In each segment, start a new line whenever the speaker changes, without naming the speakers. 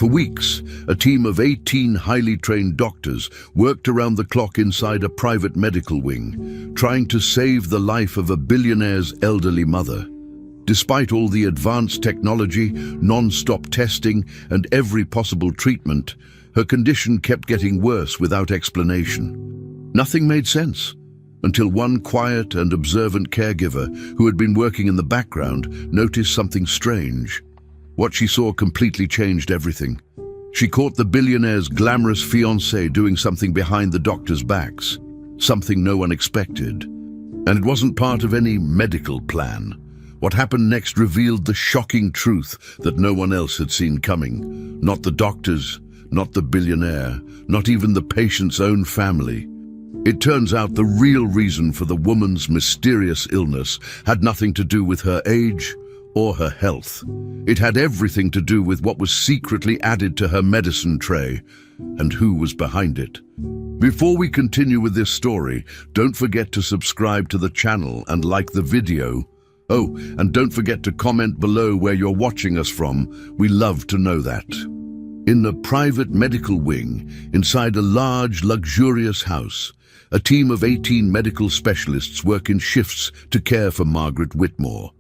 For weeks, a team of 18 highly trained doctors worked around the clock inside a private medical wing, trying to save the life of a billionaire's elderly mother. Despite all the advanced technology, non-stop testing, and every possible treatment, her condition kept getting worse without explanation. Nothing made sense, until one quiet and observant caregiver who had been working in the background noticed something strange. What she saw completely changed everything. She caught the billionaire's glamorous fiancée doing something behind the doctors' backs, something no one expected. And it wasn't part of any medical plan. What happened next revealed the shocking truth that no one else had seen coming. Not the doctors, not the billionaire, not even the patient's own family. It turns out the real reason for the woman's mysterious illness had nothing to do with her age or her health. It had everything to do with what was secretly added to her medicine tray and who was behind it. Before we continue with this story, don't forget to subscribe to the channel and like the video. Oh, and don't forget to comment below where you're watching us from. We love to know that. In the private medical wing, inside a large, luxurious house, a team of 18 medical specialists work in shifts to care for Margaret Whitmore,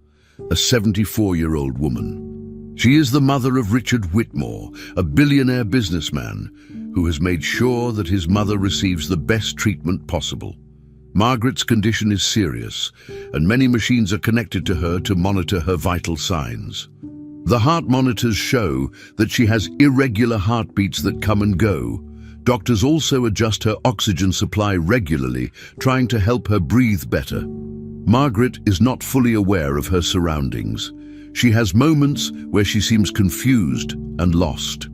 a 74-year-old woman. She is the mother of Richard Whitmore, a billionaire businessman who has made sure that his mother receives the best treatment possible. Margaret's condition is serious, and many machines are connected to her to monitor her vital signs. The heart monitors show that she has irregular heartbeats that come and go. Doctors also adjust her oxygen supply regularly, trying to help her breathe better. Margaret is not fully aware of her surroundings. She has moments where she seems confused and lost.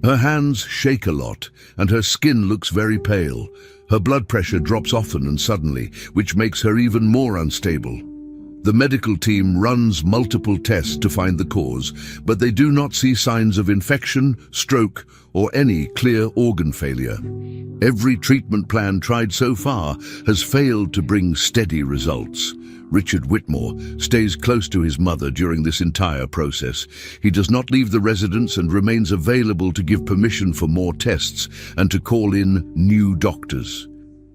Her hands shake a lot, and her skin looks very pale. Her blood pressure drops often and suddenly, which makes her even more unstable. The medical team runs multiple tests to find the cause, but they do not see signs of infection, stroke, or any clear organ failure. Every treatment plan tried so far has failed to bring steady results. Richard Whitmore stays close to his mother during this entire process. He does not leave the residence and remains available to give permission for more tests and to call in new doctors.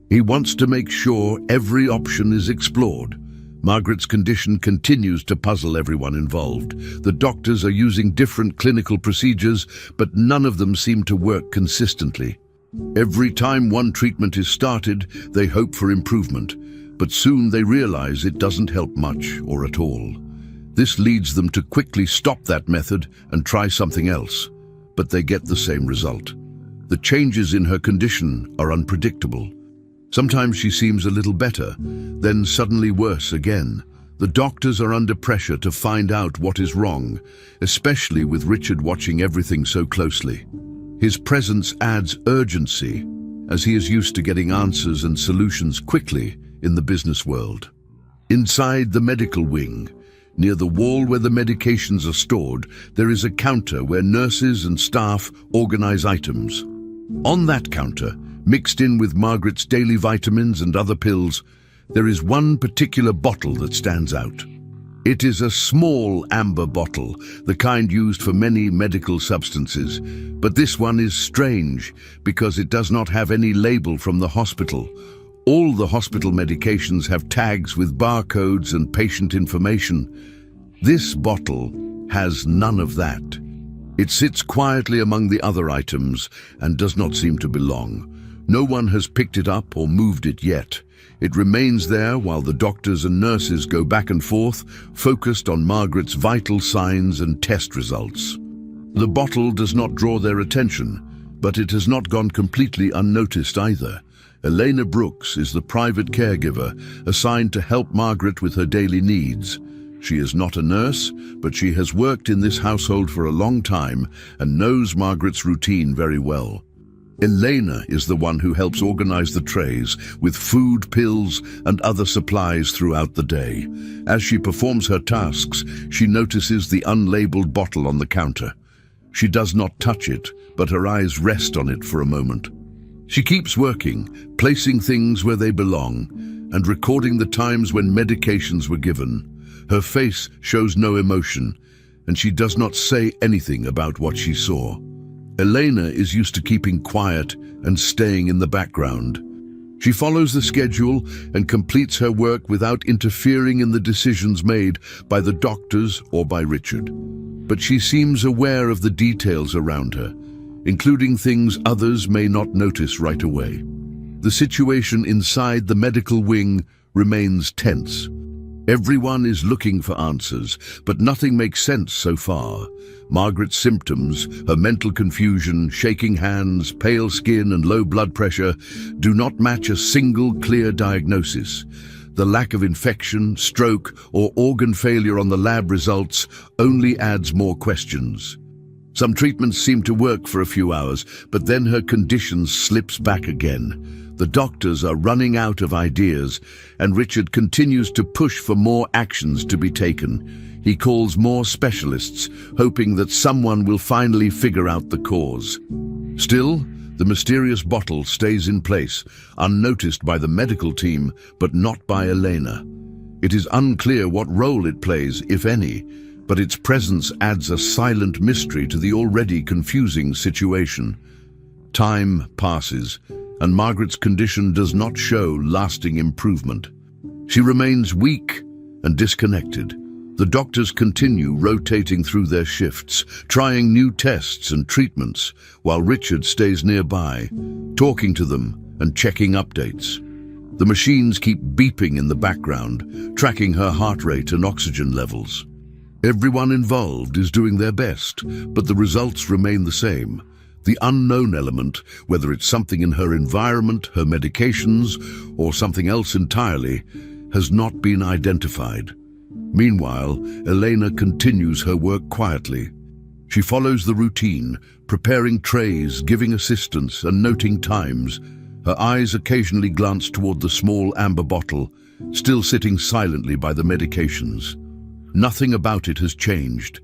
He wants to make sure every option is explored. Margaret's condition continues to puzzle everyone involved. The doctors are using different clinical procedures, but none of them seem to work consistently. Every time one treatment is started, they hope for improvement, but soon they realize it doesn't help much or at all. This leads them to quickly stop that method and try something else, but they get the same result. The changes in her condition are unpredictable. Sometimes she seems a little better, then suddenly worse again. The doctors are under pressure to find out what is wrong, especially with Richard watching everything so closely. His presence adds urgency, as he is used to getting answers and solutions quickly in the business world. Inside the medical wing, near the wall where the medications are stored, there is a counter where nurses and staff organize items. On that counter, mixed in with Margaret's daily vitamins and other pills, there is one particular bottle that stands out. It is a small amber bottle, the kind used for many medical substances. But this one is strange because it does not have any label from the hospital. All the hospital medications have tags with barcodes and patient information. This bottle has none of that. It sits quietly among the other items and does not seem to belong. No one has picked it up or moved it yet. It remains there while the doctors and nurses go back and forth, focused on Margaret's vital signs and test results. The bottle does not draw their attention, but it has not gone completely unnoticed either. Elena Brooks is the private caregiver assigned to help Margaret with her daily needs. She is not a nurse, but she has worked in this household for a long time and knows Margaret's routine very well. Elena is the one who helps organize the trays with food, pills, and other supplies throughout the day. As she performs her tasks, she notices the unlabeled bottle on the counter. She does not touch it, but her eyes rest on it for a moment. She keeps working, placing things where they belong, and recording the times when medications were given. Her face shows no emotion, and she does not say anything about what she saw. Elena is used to keeping quiet and staying in the background. She follows the schedule and completes her work without interfering in the decisions made by the doctors or by Richard. But she seems aware of the details around her, including things others may not notice right away. The situation inside the medical wing remains tense. Everyone is looking for answers, but nothing makes sense so far. Margaret's symptoms, her mental confusion, shaking hands, pale skin and low blood pressure do not match a single clear diagnosis. The lack of infection, stroke or organ failure on the lab results only adds more questions. Some treatments seem to work for a few hours, but then her condition slips back again. The doctors are running out of ideas, and Richard continues to push for more actions to be taken. He calls more specialists, hoping that someone will finally figure out the cause. Still, the mysterious bottle stays in place, unnoticed by the medical team, but not by Elena. It is unclear what role it plays, if any, but its presence adds a silent mystery to the already confusing situation. Time passes, and Margaret's condition does not show lasting improvement. She remains weak and disconnected. The doctors continue rotating through their shifts, trying new tests and treatments, while Richard stays nearby, talking to them and checking updates. The machines keep beeping in the background, tracking her heart rate and oxygen levels. Everyone involved is doing their best, but the results remain the same. The unknown element, whether it's something in her environment, her medications, or something else entirely, has not been identified. Meanwhile, Elena continues her work quietly. She follows the routine, preparing trays, giving assistance, and noting times. Her eyes occasionally glance toward the small amber bottle, still sitting silently by the medications. Nothing about it has changed,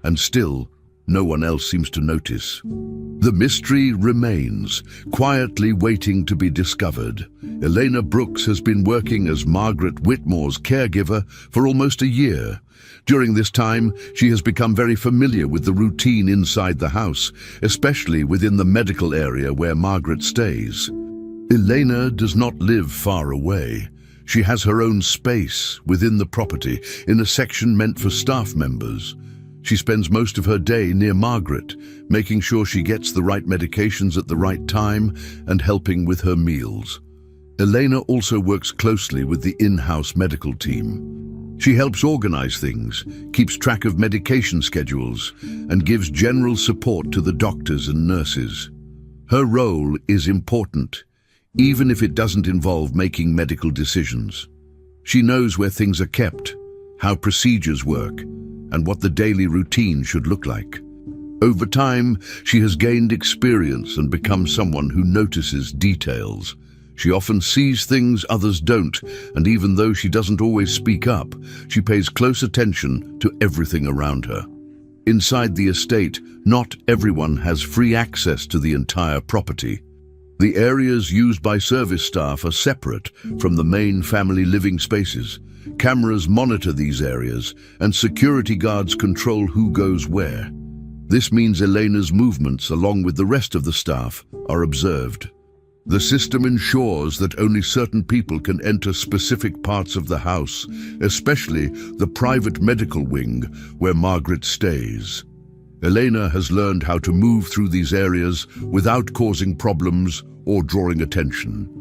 and still, no one else seems to notice. The mystery remains, quietly waiting to be discovered. Elena Brooks has been working as Margaret Whitmore's caregiver for almost a year. During this time, she has become very familiar with the routine inside the house, especially within the medical area where Margaret stays. Elena does not live far away. She has her own space within the property, in a section meant for staff members. She spends most of her day near Margaret, making sure she gets the right medications at the right time and helping with her meals. Elena also works closely with the in-house medical team. She helps organize things, keeps track of medication schedules, and gives general support to the doctors and nurses. Her role is important, even if it doesn't involve making medical decisions. She knows where things are kept, how procedures work, and what the daily routine should look like. Over time, she has gained experience and become someone who notices details. She often sees things others don't, and even though she doesn't always speak up, she pays close attention to everything around her. Inside the estate, not everyone has free access to the entire property. The areas used by service staff are separate from the main family living spaces. Cameras monitor these areas, and security guards control who goes where. This means Elena's movements, along with the rest of the staff, are observed. The system ensures that only certain people can enter specific parts of the house, especially the private medical wing where Margaret stays. Elena has learned how to move through these areas without causing problems or drawing attention.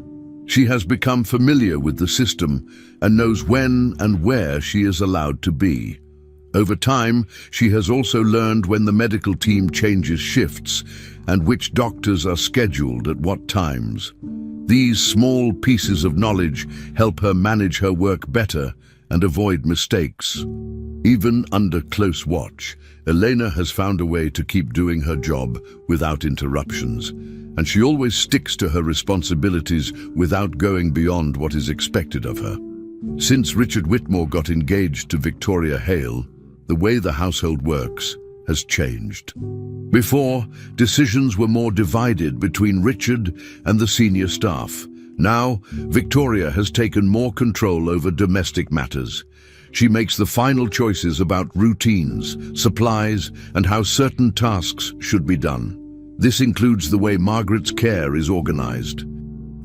She has become familiar with the system and knows when and where she is allowed to be. Over time, she has also learned when the medical team changes shifts and which doctors are scheduled at what times. These small pieces of knowledge help her manage her work better and avoid mistakes. Even under close watch, Elena has found a way to keep doing her job without interruptions, and she always sticks to her responsibilities without going beyond what is expected of her. Since Richard Whitmore got engaged to Victoria Hale, the way the household works has changed. Before, decisions were more divided between Richard and the senior staff. Now, Victoria has taken more control over domestic matters. She makes the final choices about routines, supplies, and how certain tasks should be done. This includes the way Margaret's care is organized.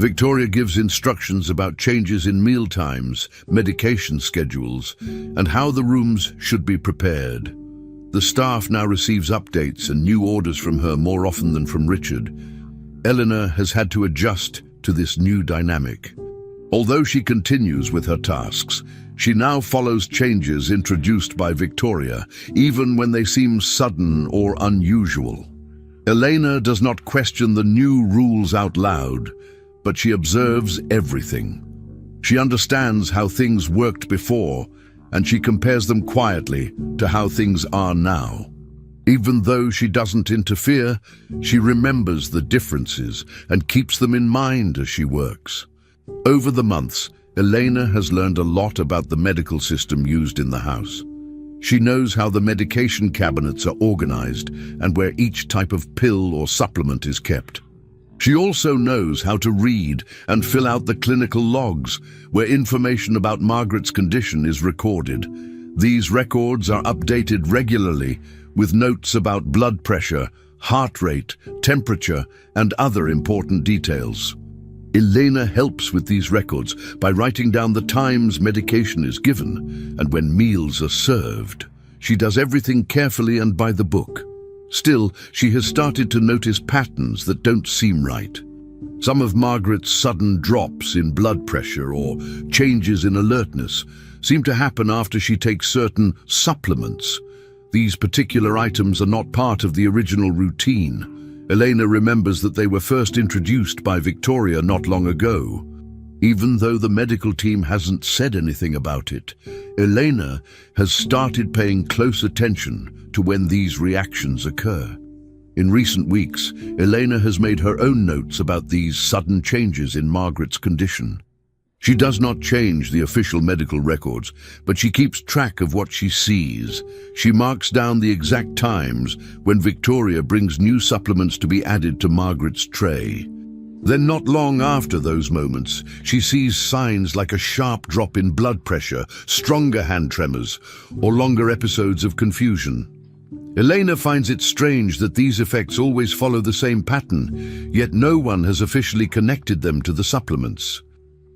Victoria gives instructions about changes in meal times, medication schedules, and how the rooms should be prepared. The staff now receives updates and new orders from her more often than from Richard. Eleanor has had to adjust to this new dynamic. Although she continues with her tasks, she now follows changes introduced by Victoria, even when they seem sudden or unusual. Elena does not question the new rules out loud, but she observes everything. She understands how things worked before, and she compares them quietly to how things are now. Even though she doesn't interfere, she remembers the differences and keeps them in mind as she works. Over the months, Elena has learned a lot about the medical system used in the house. She knows how the medication cabinets are organized and where each type of pill or supplement is kept. She also knows how to read and fill out the clinical logs, where information about Margaret's condition is recorded. These records are updated regularly, with notes about blood pressure, heart rate, temperature, and other important details. Elena helps with these records by writing down the times medication is given and when meals are served. She does everything carefully and by the book. Still, she has started to notice patterns that don't seem right. Some of Margaret's sudden drops in blood pressure or changes in alertness seem to happen after she takes certain supplements. These particular items are not part of the original routine. Elena remembers that they were first introduced by Victoria not long ago. Even though the medical team hasn't said anything about it, Elena has started paying close attention to when these reactions occur. In recent weeks, Elena has made her own notes about these sudden changes in Margaret's condition. She does not change the official medical records, but she keeps track of what she sees. She marks down the exact times when Victoria brings new supplements to be added to Margaret's tray. Then not long after those moments, she sees signs like a sharp drop in blood pressure, stronger hand tremors, or longer episodes of confusion. Elena finds it strange that these effects always follow the same pattern, yet no one has officially connected them to the supplements.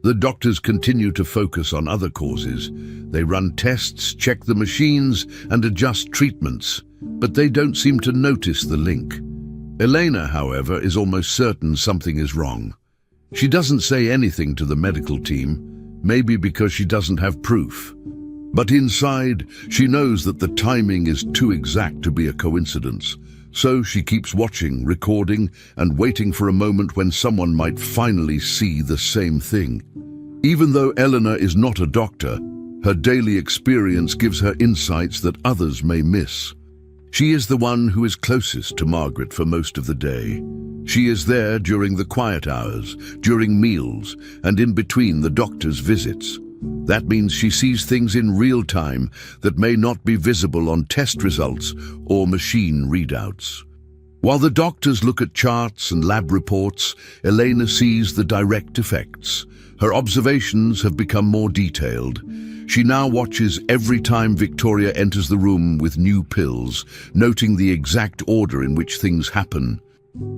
The doctors continue to focus on other causes. They run tests, check the machines, and adjust treatments, but they don't seem to notice the link. Elena, however, is almost certain something is wrong. She doesn't say anything to the medical team, maybe because she doesn't have proof. But inside, she knows that the timing is too exact to be a coincidence. So she keeps watching, recording, and waiting for a moment when someone might finally see the same thing. Even though Eleanor is not a doctor, her daily experience gives her insights that others may miss. She is the one who is closest to Margaret for most of the day. She is there during the quiet hours, during meals, and in between the doctor's visits. That means she sees things in real time that may not be visible on test results or machine readouts. While the doctors look at charts and lab reports, Elena sees the direct effects. Her observations have become more detailed. She now watches every time Victoria enters the room with new pills, noting the exact order in which things happen.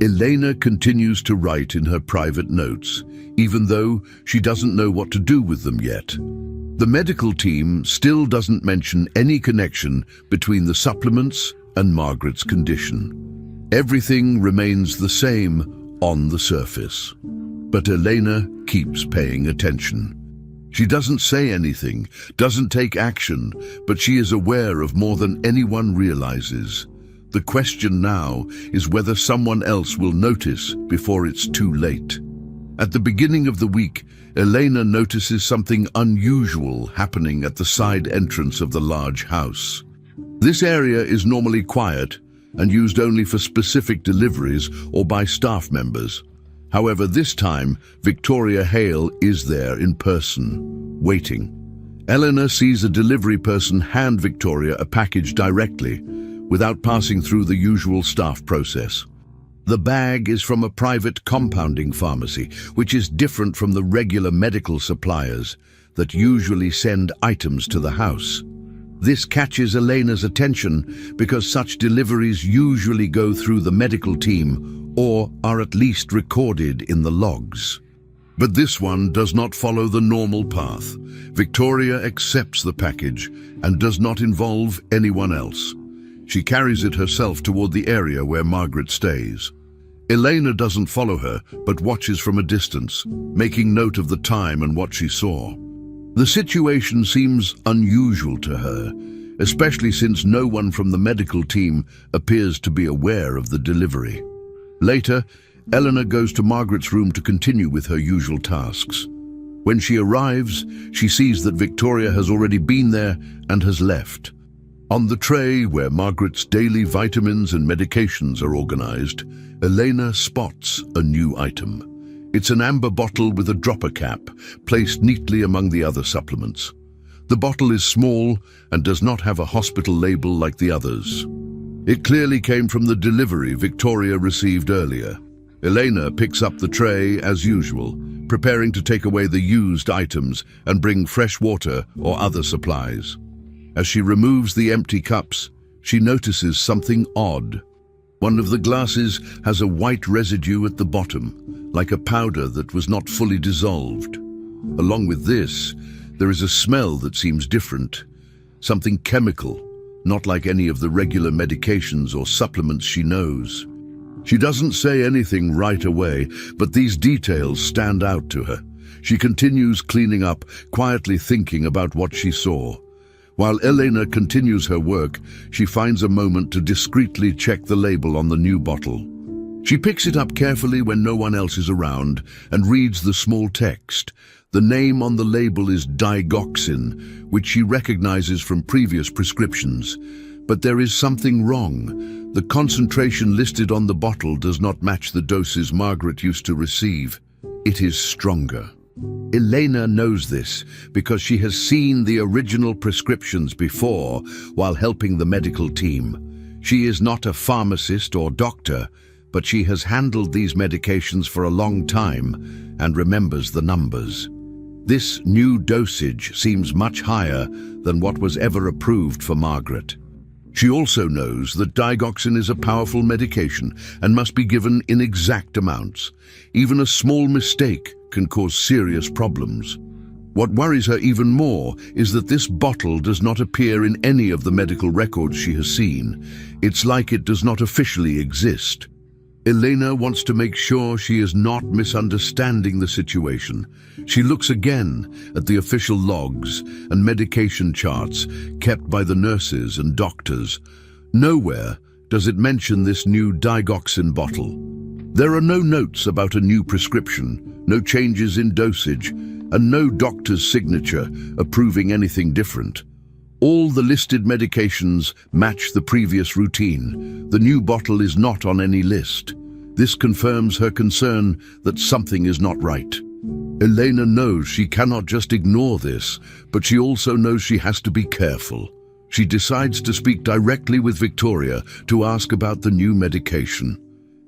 Elena continues to write in her private notes, even though she doesn't know what to do with them yet. The medical team still doesn't mention any connection between the supplements and Margaret's condition. Everything remains the same on the surface. But Elena keeps paying attention. She doesn't say anything, doesn't take action, but she is aware of more than anyone realizes. The question now is whether someone else will notice before it's too late. At the beginning of the week, Elena notices something unusual happening at the side entrance of the large house. This area is normally quiet and used only for specific deliveries or by staff members. However, this time, Victoria Hale is there in person, waiting. Eleanor sees a delivery person hand Victoria a package directly, without passing through the usual staff process. The bag is from a private compounding pharmacy, which is different from the regular medical suppliers that usually send items to the house. This catches Elena's attention because such deliveries usually go through the medical team or are at least recorded in the logs. But this one does not follow the normal path. Victoria accepts the package and does not involve anyone else. She carries it herself toward the area where Margaret stays. Elena doesn't follow her, but watches from a distance, making note of the time and what she saw. The situation seems unusual to her, especially since no one from the medical team appears to be aware of the delivery. Later, Eleanor goes to Margaret's room to continue with her usual tasks. When she arrives, she sees that Victoria has already been there and has left. On the tray where Margaret's daily vitamins and medications are organized, Elena spots a new item. It's an amber bottle with a dropper cap, placed neatly among the other supplements. The bottle is small and does not have a hospital label like the others. It clearly came from the delivery Victoria received earlier. Elena picks up the tray as usual, preparing to take away the used items and bring fresh water or other supplies. As she removes the empty cups, she notices something odd. One of the glasses has a white residue at the bottom, like a powder that was not fully dissolved. Along with this, there is a smell that seems different, something chemical, not like any of the regular medications or supplements she knows. She doesn't say anything right away, but these details stand out to her. She continues cleaning up, quietly thinking about what she saw. While Elena continues her work, she finds a moment to discreetly check the label on the new bottle. She picks it up carefully when no one else is around and reads the small text. The name on the label is digoxin, which she recognizes from previous prescriptions. But there is something wrong. The concentration listed on the bottle does not match the doses Margaret used to receive. It is stronger. Elena knows this because she has seen the original prescriptions before while helping the medical team. She is not a pharmacist or doctor, but she has handled these medications for a long time and remembers the numbers. This new dosage seems much higher than what was ever approved for Margaret. She also knows that digoxin is a powerful medication and must be given in exact amounts. Even a small mistake can cause serious problems. What worries her even more is that this bottle does not appear in any of the medical records she has seen. It's like it does not officially exist. Elena wants to make sure she is not misunderstanding the situation. She looks again at the official logs and medication charts kept by the nurses and doctors. Nowhere does it mention this new digoxin bottle. There are no notes about a new prescription, no changes in dosage, and no doctor's signature approving anything different. All the listed medications match the previous routine. The new bottle is not on any list. This confirms her concern that something is not right. Elena knows she cannot just ignore this, but she also knows she has to be careful. She decides to speak directly with Victoria to ask about the new medication.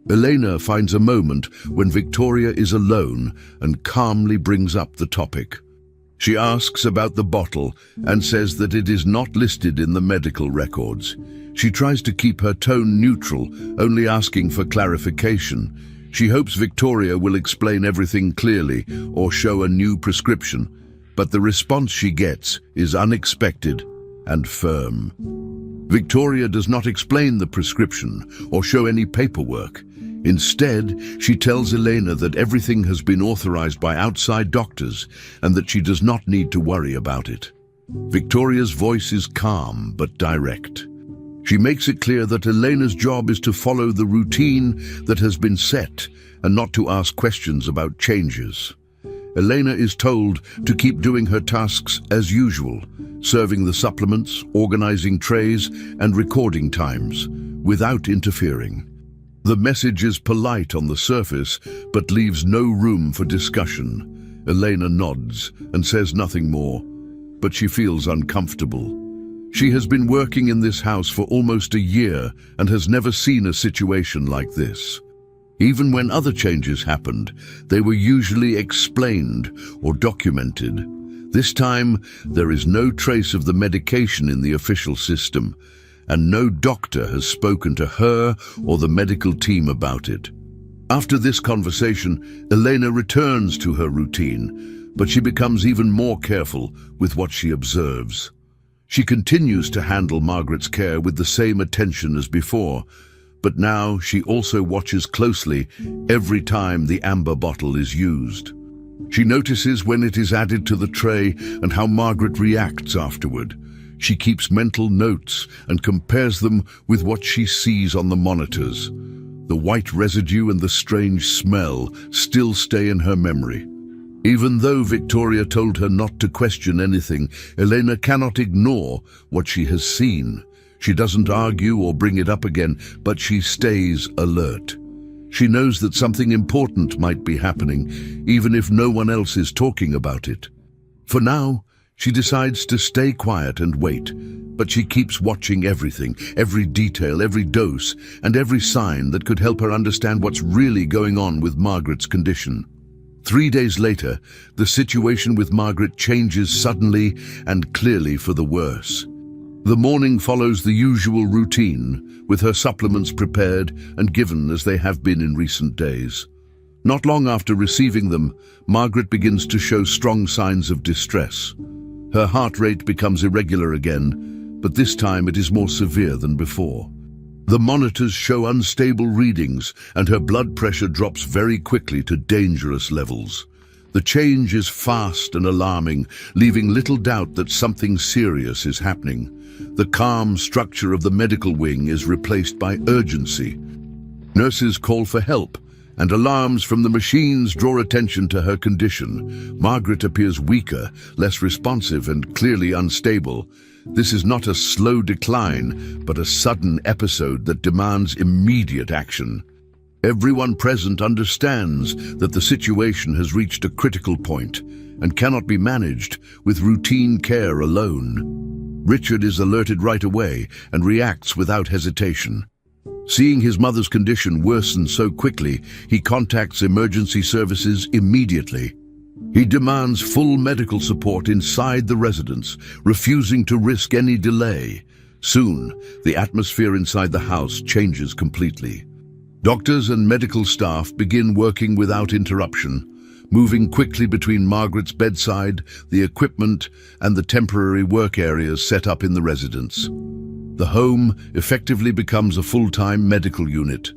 Elena finds a moment when Victoria is alone and calmly brings up the topic. She asks about the bottle and says that it is not listed in the medical records. She tries to keep her tone neutral, only asking for clarification. She hopes Victoria will explain everything clearly or show a new prescription, but the response she gets is unexpected and firm. Victoria does not explain the prescription or show any paperwork. Instead, she tells Elena that everything has been authorized by outside doctors and that she does not need to worry about it. Victoria's voice is calm but direct. She makes it clear that Elena's job is to follow the routine that has been set and not to ask questions about changes. Elena is told to keep doing her tasks as usual, serving the supplements, organizing trays, and recording times, without interfering. The message is polite on the surface, but leaves no room for discussion. Elena nods and says nothing more, but she feels uncomfortable. She has been working in this house for almost a year and has never seen a situation like this. Even when other changes happened, they were usually explained or documented. This time, there is no trace of the medication in the official system, and no doctor has spoken to her or the medical team about it. After this conversation, Elena returns to her routine, but she becomes even more careful with what she observes. She continues to handle Margaret's care with the same attention as before, but now she also watches closely every time the amber bottle is used. She notices when it is added to the tray and how Margaret reacts afterward. She keeps mental notes and compares them with what she sees on the monitors. The white residue and the strange smell still stay in her memory. Even though Victoria told her not to question anything, Elena cannot ignore what she has seen. She doesn't argue or bring it up again, but she stays alert. She knows that something important might be happening, even if no one else is talking about it. For now, she decides to stay quiet and wait, but she keeps watching everything, every detail, every dose, and every sign that could help her understand what's really going on with Margaret's condition. 3 days later, the situation with Margaret changes suddenly and clearly for the worse. The morning follows the usual routine, with her supplements prepared and given as they have been in recent days. Not long after receiving them, Margaret begins to show strong signs of distress. Her heart rate becomes irregular again, but this time it is more severe than before. The monitors show unstable readings, and her blood pressure drops very quickly to dangerous levels. The change is fast and alarming, leaving little doubt that something serious is happening. The calm structure of the medical wing is replaced by urgency. Nurses call for help, and alarms from the machines draw attention to her condition. Margaret appears weaker, less responsive, and clearly unstable. This is not a slow decline, but a sudden episode that demands immediate action. Everyone present understands that the situation has reached a critical point and cannot be managed with routine care alone. Richard is alerted right away and reacts without hesitation. Seeing his mother's condition worsen so quickly, he contacts emergency services immediately. He demands full medical support inside the residence, refusing to risk any delay. Soon, the atmosphere inside the house changes completely. Doctors and medical staff begin working without interruption, moving quickly between Margaret's bedside, the equipment, and the temporary work areas set up in the residence. The home effectively becomes a full-time medical unit.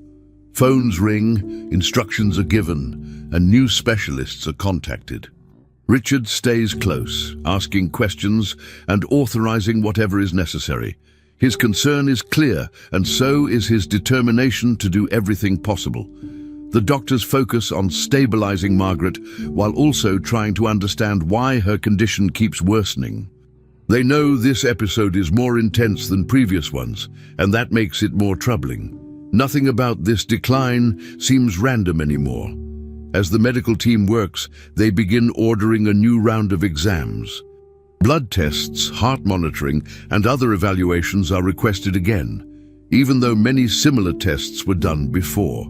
Phones ring, instructions are given, and new specialists are contacted. Richard stays close, asking questions and authorizing whatever is necessary. His concern is clear, and so is his determination to do everything possible. The doctors focus on stabilizing Margaret while also trying to understand why her condition keeps worsening. They know this episode is more intense than previous ones, and that makes it more troubling. Nothing about this decline seems random anymore. As the medical team works, they begin ordering a new round of exams. Blood tests, heart monitoring, and other evaluations are requested again, even though many similar tests were done before.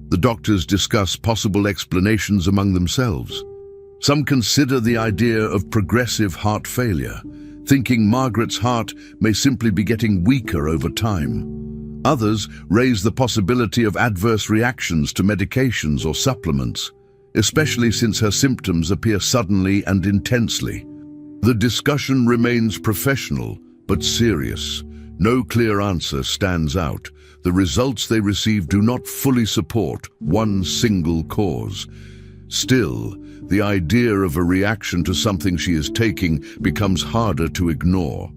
The doctors discuss possible explanations among themselves. Some consider the idea of progressive heart failure, thinking Margaret's heart may simply be getting weaker over time. Others raise the possibility of adverse reactions to medications or supplements, especially since her symptoms appear suddenly and intensely. The discussion remains professional but serious. No clear answer stands out. The results they receive do not fully support one single cause. Still, the idea of a reaction to something she is taking becomes harder to ignore.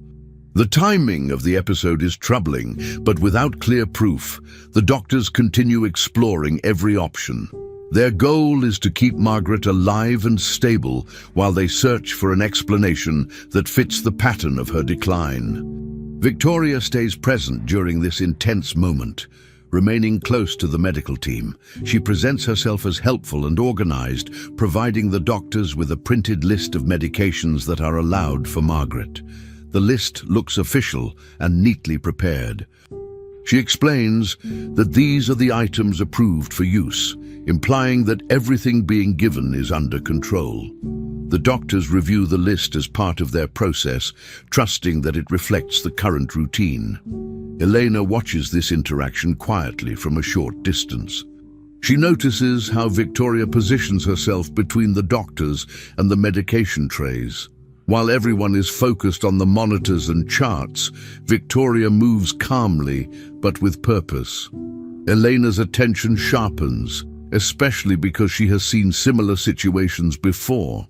The timing of the episode is troubling, but without clear proof, the doctors continue exploring every option. Their goal is to keep Margaret alive and stable while they search for an explanation that fits the pattern of her decline. Victoria stays present during this intense moment. Remaining close to the medical team, she presents herself as helpful and organized, providing the doctors with a printed list of medications that are allowed for Margaret. The list looks official and neatly prepared. She explains that these are the items approved for use, implying that everything being given is under control. The doctors review the list as part of their process, trusting that it reflects the current routine. Elena watches this interaction quietly from a short distance. She notices how Victoria positions herself between the doctors and the medication trays. While everyone is focused on the monitors and charts, Victoria moves calmly, but with purpose. Elena's attention sharpens, especially because she has seen similar situations before.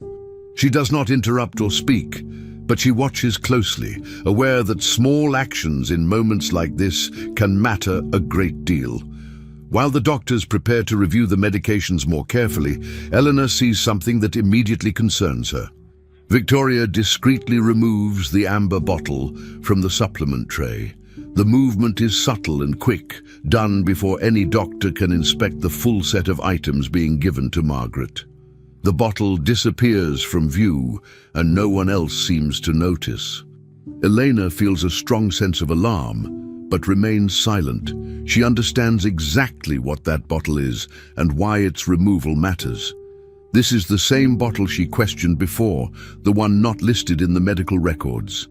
She does not interrupt or speak, but she watches closely, aware that small actions in moments like this can matter a great deal. While the doctors prepare to review the medications more carefully, Elena sees something that immediately concerns her. Victoria discreetly removes the amber bottle from the supplement tray. The movement is subtle and quick, done before any doctor can inspect the full set of items being given to Margaret. The bottle disappears from view, and no one else seems to notice. Elena feels a strong sense of alarm, but remains silent. She understands exactly what that bottle is and why its removal matters. This is the same bottle she questioned before, the one not listed in the medical records.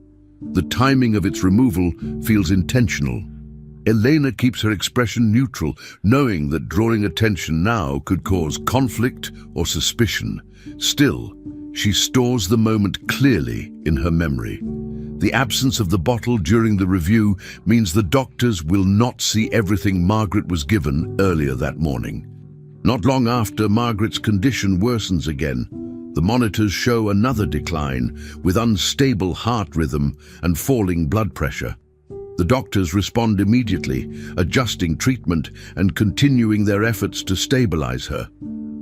The timing of its removal feels intentional. Elena keeps her expression neutral, knowing that drawing attention now could cause conflict or suspicion. Still, she stores the moment clearly in her memory. The absence of the bottle during the review means the doctors will not see everything Margaret was given earlier that morning. Not long after, Margaret's condition worsens again. The monitors show another decline, with unstable heart rhythm and falling blood pressure. The doctors respond immediately, adjusting treatment and continuing their efforts to stabilize her.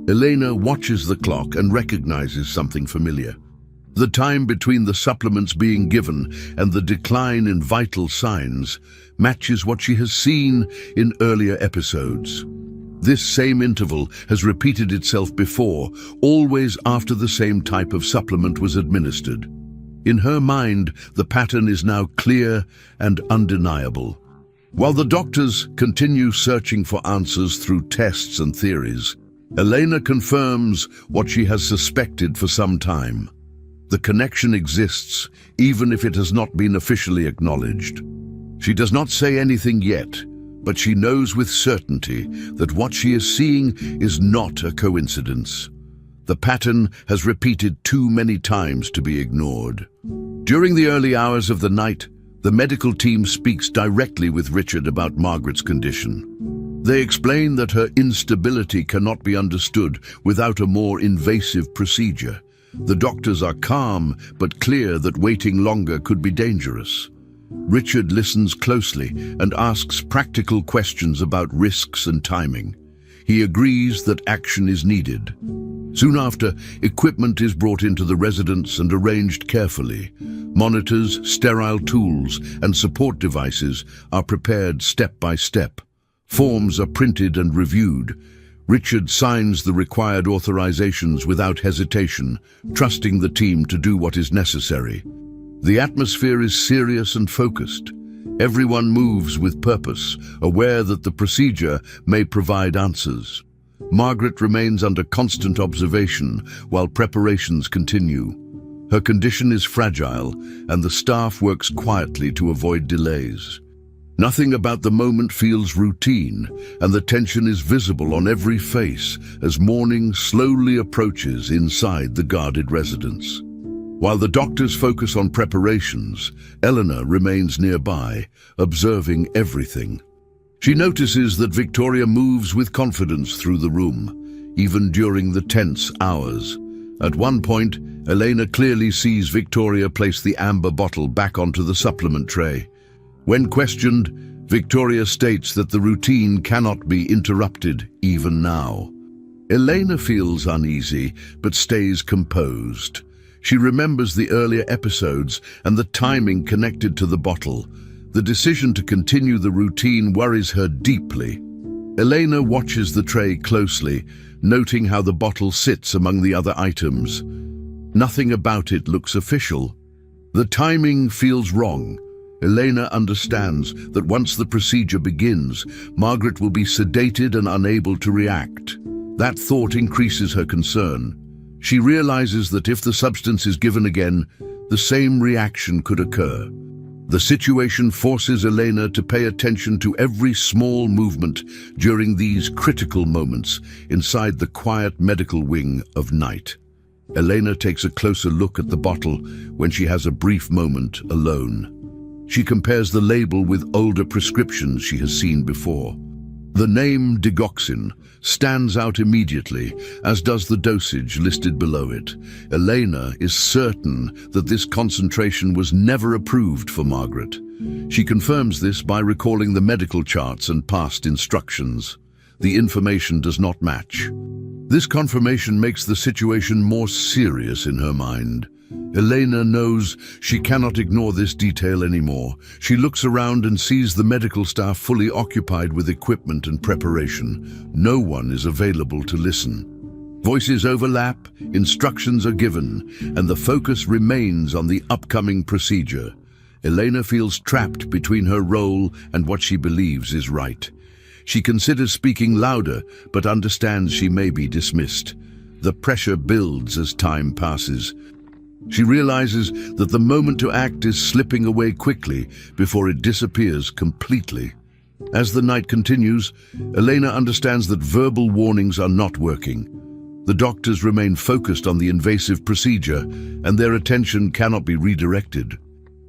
Elena watches the clock and recognizes something familiar. The time between the supplements being given and the decline in vital signs matches what she has seen in earlier episodes. This same interval has repeated itself before, always after the same type of supplement was administered. In her mind, the pattern is now clear and undeniable. While the doctors continue searching for answers through tests and theories, Elena confirms what she has suspected for some time. The connection exists, even if it has not been officially acknowledged. She does not say anything yet, but she knows with certainty that what she is seeing is not a coincidence. The pattern has repeated too many times to be ignored. During the early hours of the night, the medical team speaks directly with Richard about Margaret's condition. They explain that her instability cannot be understood without a more invasive procedure. The doctors are calm, but clear that waiting longer could be dangerous. Richard listens closely and asks practical questions about risks and timing. He agrees that action is needed. Soon after, equipment is brought into the residence and arranged carefully. Monitors, sterile tools, and support devices are prepared step by step. Forms are printed and reviewed. Richard signs the required authorizations without hesitation, trusting the team to do what is necessary. The atmosphere is serious and focused. Everyone moves with purpose, aware that the procedure may provide answers. Margaret remains under constant observation while preparations continue. Her condition is fragile, and the staff works quietly to avoid delays. Nothing about the moment feels routine, and the tension is visible on every face as morning slowly approaches inside the guarded residence. While the doctors focus on preparations, Eleanor remains nearby, observing everything. She notices that Victoria moves with confidence through the room, even during the tense hours. At one point, Elena clearly sees Victoria place the amber bottle back onto the supplement tray. When questioned, Victoria states that the routine cannot be interrupted even now. Elena feels uneasy, but stays composed. She remembers the earlier episodes and the timing connected to the bottle. The decision to continue the routine worries her deeply. Elena watches the tray closely, noting how the bottle sits among the other items. Nothing about it looks official. The timing feels wrong. Elena understands that once the procedure begins, Margaret will be sedated and unable to react. That thought increases her concern. She realizes that if the substance is given again, the same reaction could occur. The situation forces Elena to pay attention to every small movement during these critical moments inside the quiet medical wing of Night. Elena takes a closer look at the bottle when she has a brief moment alone. She compares the label with older prescriptions she has seen before. The name digoxin stands out immediately, as does the dosage listed below it. Elena is certain that this concentration was never approved for Margaret. She confirms this by recalling the medical charts and past instructions. The information does not match. This confirmation makes the situation more serious in her mind. Elena knows she cannot ignore this detail anymore. She looks around and sees the medical staff fully occupied with equipment and preparation. No one is available to listen. Voices overlap, instructions are given, and the focus remains on the upcoming procedure. Elena feels trapped between her role and what she believes is right. She considers speaking louder, but understands she may be dismissed. The pressure builds as time passes. She realizes that the moment to act is slipping away quickly before it disappears completely. As the night continues, Elena understands that verbal warnings are not working. The doctors remain focused on the invasive procedure, and their attention cannot be redirected.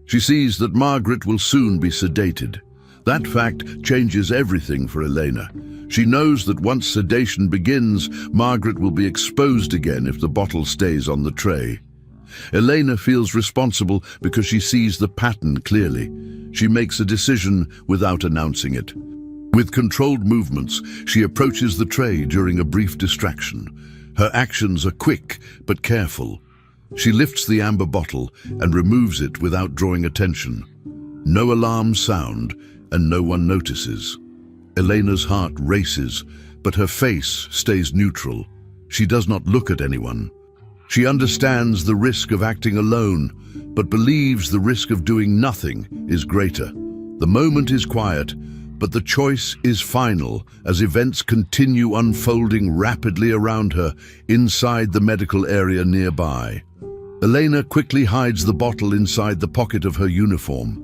She sees that Margaret will soon be sedated. That fact changes everything for Elena. She knows that once sedation begins, Margaret will be exposed again if the bottle stays on the tray. Elena feels responsible because she sees the pattern clearly. She makes a decision without announcing it. With controlled movements, she approaches the tray during a brief distraction. Her actions are quick but careful. She lifts the amber bottle and removes it without drawing attention. No alarms sound, and no one notices. Elena's heart races, but her face stays neutral. She does not look at anyone. She understands the risk of acting alone, but believes the risk of doing nothing is greater. The moment is quiet, but the choice is final as events continue unfolding rapidly around her inside the medical area nearby. Elena quickly hides the bottle inside the pocket of her uniform.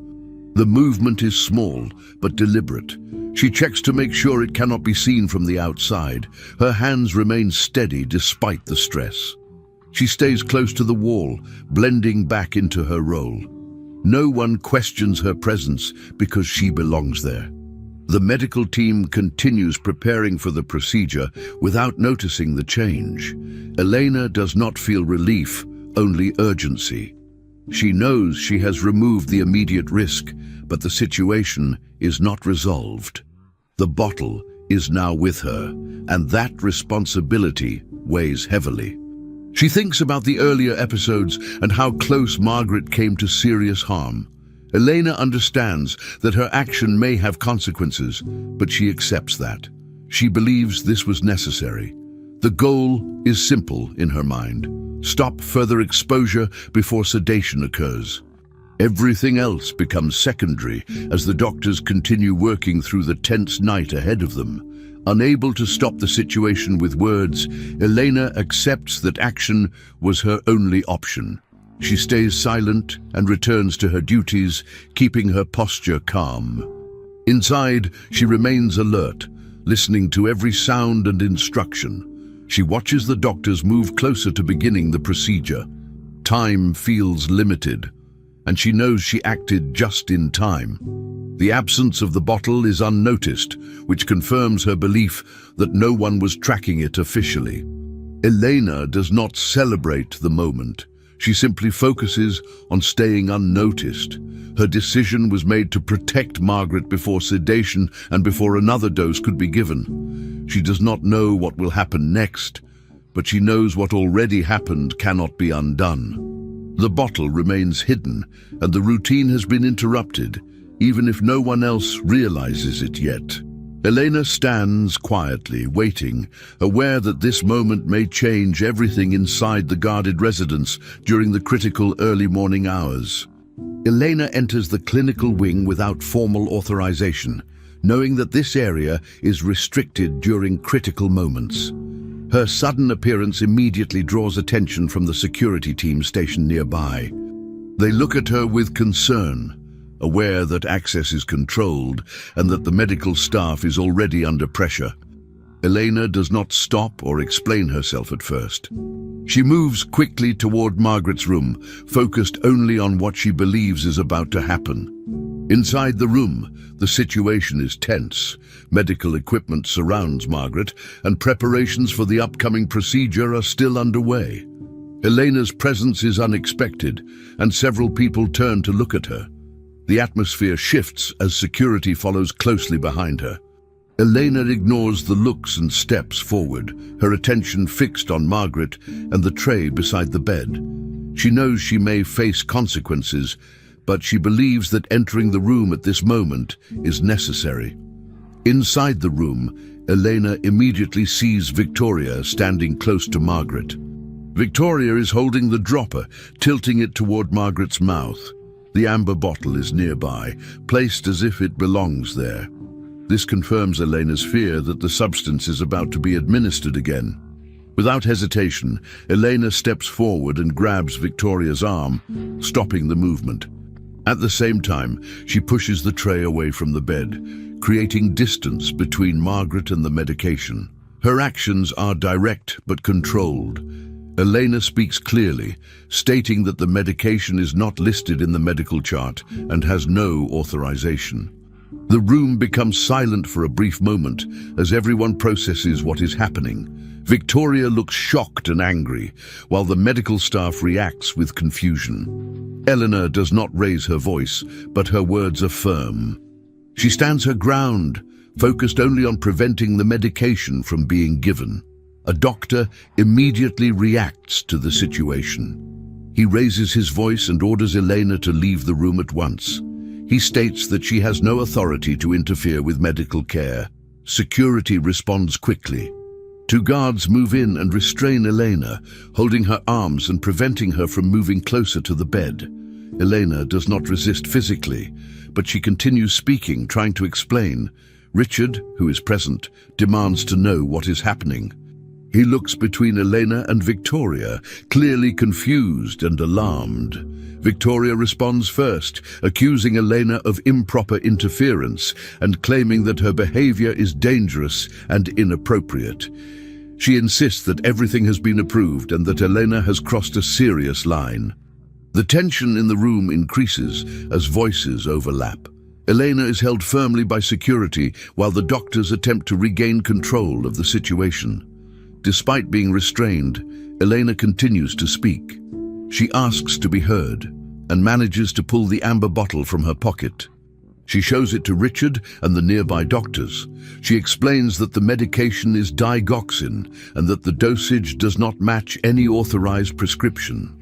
The movement is small but deliberate. She checks to make sure it cannot be seen from the outside. Her hands remain steady despite the stress. She stays close to the wall, blending back into her role. No one questions her presence because she belongs there. The medical team continues preparing for the procedure without noticing the change. Elena does not feel relief, only urgency. She knows she has removed the immediate risk, but the situation is not resolved. The bottle is now with her, and that responsibility weighs heavily. She thinks about the earlier episodes and how close Margaret came to serious harm. Elena understands that her action may have consequences, but she accepts that. She believes this was necessary. The goal is simple in her mind. Stop further exposure before sedation occurs. Everything else becomes secondary as the doctors continue working through the tense night ahead of them. Unable to stop the situation with words, Elena accepts that action was her only option. She stays silent and returns to her duties, keeping her posture calm. Inside, she remains alert, listening to every sound and instruction. She watches the doctors move closer to beginning the procedure. Time feels limited, and she knows she acted just in time. The absence of the bottle is unnoticed, which confirms her belief that no one was tracking it officially. Elena does not celebrate the moment. She simply focuses on staying unnoticed. Her decision was made to protect Margaret before sedation and before another dose could be given. She does not know what will happen next, but she knows what already happened cannot be undone. The bottle remains hidden, and the routine has been interrupted, even if no one else realizes it yet. Elena stands quietly, waiting, aware that this moment may change everything inside the guarded residence during the critical early morning hours. Elena enters the clinical wing without formal authorization, knowing that this area is restricted during critical moments. Her sudden appearance immediately draws attention from the security team stationed nearby. They look at her with concern, aware that access is controlled and that the medical staff is already under pressure. Elena does not stop or explain herself at first. She moves quickly toward Margaret's room, focused only on what she believes is about to happen. Inside the room, the situation is tense. Medical equipment surrounds Margaret, and preparations for the upcoming procedure are still underway. Elena's presence is unexpected, and several people turn to look at her. The atmosphere shifts as security follows closely behind her. Elena ignores the looks and steps forward, her attention fixed on Margaret and the tray beside the bed. She knows she may face consequences, but she believes that entering the room at this moment is necessary. Inside the room, Elena immediately sees Victoria standing close to Margaret. Victoria is holding the dropper, tilting it toward Margaret's mouth. The amber bottle is nearby, placed as if it belongs there. This confirms Elena's fear that the substance is about to be administered again. Without hesitation, Elena steps forward and grabs Victoria's arm, stopping the movement. At the same time, she pushes the tray away from the bed, creating distance between Margaret and the medication. Her actions are direct but controlled. Elena speaks clearly, stating that the medication is not listed in the medical chart and has no authorization. The room becomes silent for a brief moment as everyone processes what is happening. Victoria looks shocked and angry, while the medical staff reacts with confusion. Eleanor does not raise her voice, but her words are firm. She stands her ground, focused only on preventing the medication from being given. A doctor immediately reacts to the situation. He raises his voice and orders Elena to leave the room at once. He states that she has no authority to interfere with medical care. Security responds quickly. Two guards move in and restrain Elena, holding her arms and preventing her from moving closer to the bed. Elena does not resist physically, but she continues speaking, trying to explain. Richard, who is present, demands to know what is happening. He looks between Elena and Victoria, clearly confused and alarmed. Victoria responds first, accusing Elena of improper interference and claiming that her behavior is dangerous and inappropriate. She insists that everything has been approved and that Elena has crossed a serious line. The tension in the room increases as voices overlap. Elena is held firmly by security while the doctors attempt to regain control of the situation. Despite being restrained, Elena continues to speak. She asks to be heard and manages to pull the amber bottle from her pocket. She shows it to Richard and the nearby doctors. She explains that the medication is digoxin and that the dosage does not match any authorized prescription.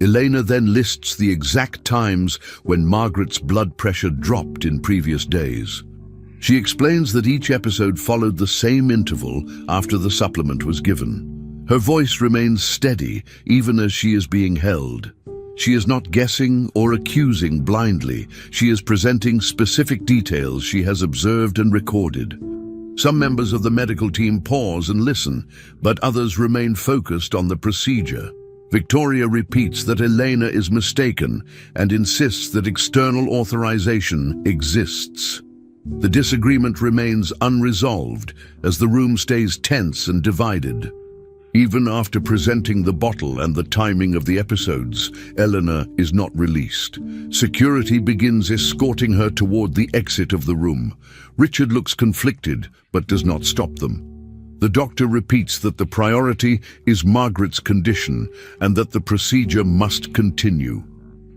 Elena then lists the exact times when Margaret's blood pressure dropped in previous days. She explains that each episode followed the same interval after the supplement was given. Her voice remains steady even as she is being held. She is not guessing or accusing blindly. She is presenting specific details she has observed and recorded. Some members of the medical team pause and listen, but others remain focused on the procedure. Victoria repeats that Elena is mistaken and insists that external authorization exists. The disagreement remains unresolved as the room stays tense and divided. Even after presenting the bottle and the timing of the episodes, Eleanor is not released. Security begins escorting her toward the exit of the room. Richard looks conflicted, but does not stop them. The doctor repeats that the priority is Margaret's condition and that the procedure must continue.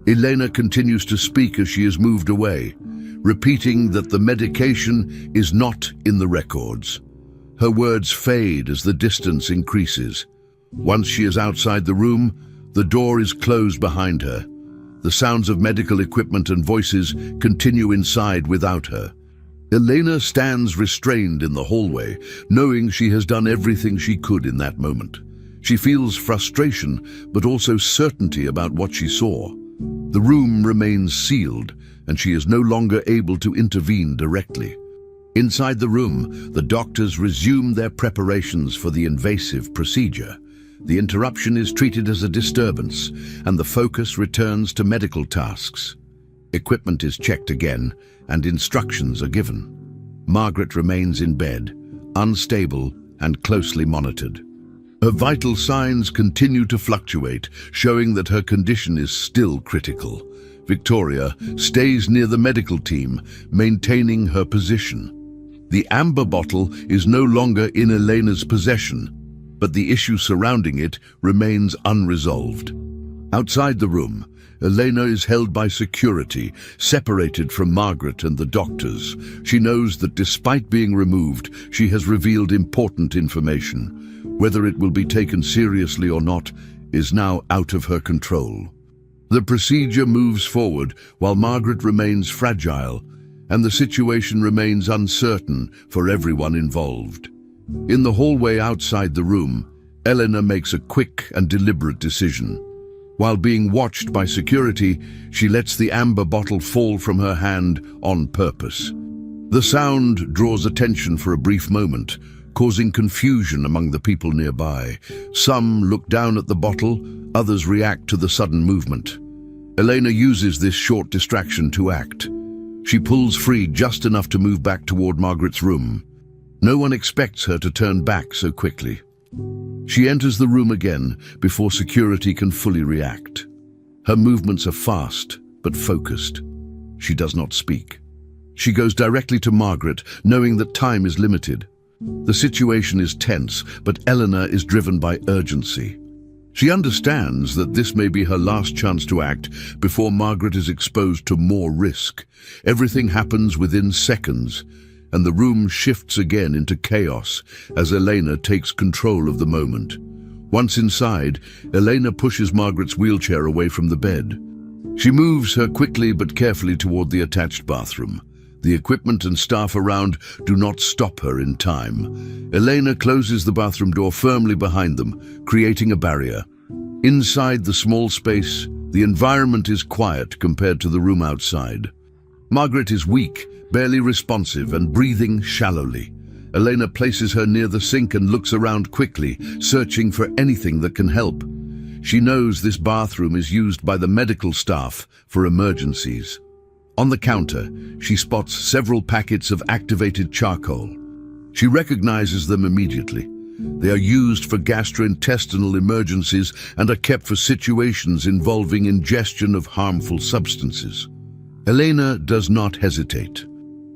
Elena continues to speak as she is moved away, repeating that the medication is not in the records. Her words fade as the distance increases. Once she is outside the room, the door is closed behind her. The sounds of medical equipment and voices continue inside without her. Elena stands restrained in the hallway, knowing she has done everything she could in that moment. She feels frustration, but also certainty about what she saw. The room remains sealed, and she is no longer able to intervene directly. Inside the room, the doctors resume their preparations for the invasive procedure. The interruption is treated as a disturbance, and the focus returns to medical tasks. Equipment is checked again, and instructions are given. Margaret remains in bed, unstable and closely monitored. Her vital signs continue to fluctuate, showing that her condition is still critical. Victoria stays near the medical team, maintaining her position. The amber bottle is no longer in Elena's possession, but the issue surrounding it remains unresolved. Outside the room, Elena is held by security, separated from Margaret and the doctors. She knows that despite being removed, she has revealed important information. Whether it will be taken seriously or not is now out of her control. The procedure moves forward while Margaret remains fragile, and the situation remains uncertain for everyone involved. In the hallway outside the room, Elena makes a quick and deliberate decision. While being watched by security, she lets the amber bottle fall from her hand on purpose. The sound draws attention for a brief moment, causing confusion among the people nearby. Some look down at the bottle, others react to the sudden movement. Elena uses this short distraction to act. She pulls free just enough to move back toward Margaret's room. No one expects her to turn back so quickly. She enters the room again before security can fully react. Her movements are fast but focused. She does not speak. She goes directly to Margaret, knowing that time is limited. The situation is tense, but Elena is driven by urgency. She understands that this may be her last chance to act before Margaret is exposed to more risk. Everything happens within seconds, and the room shifts again into chaos as Elena takes control of the moment. Once inside, Elena pushes Margaret's wheelchair away from the bed. She moves her quickly but carefully toward the attached bathroom. The equipment and staff around do not stop her in time. Elena closes the bathroom door firmly behind them, creating a barrier. Inside the small space, the environment is quiet compared to the room outside. Margaret is weak, barely responsive, and breathing shallowly. Elena places her near the sink and looks around quickly, searching for anything that can help. She knows this bathroom is used by the medical staff for emergencies. On the counter, she spots several packets of activated charcoal. She recognizes them immediately. They are used for gastrointestinal emergencies and are kept for situations involving ingestion of harmful substances. Elena does not hesitate.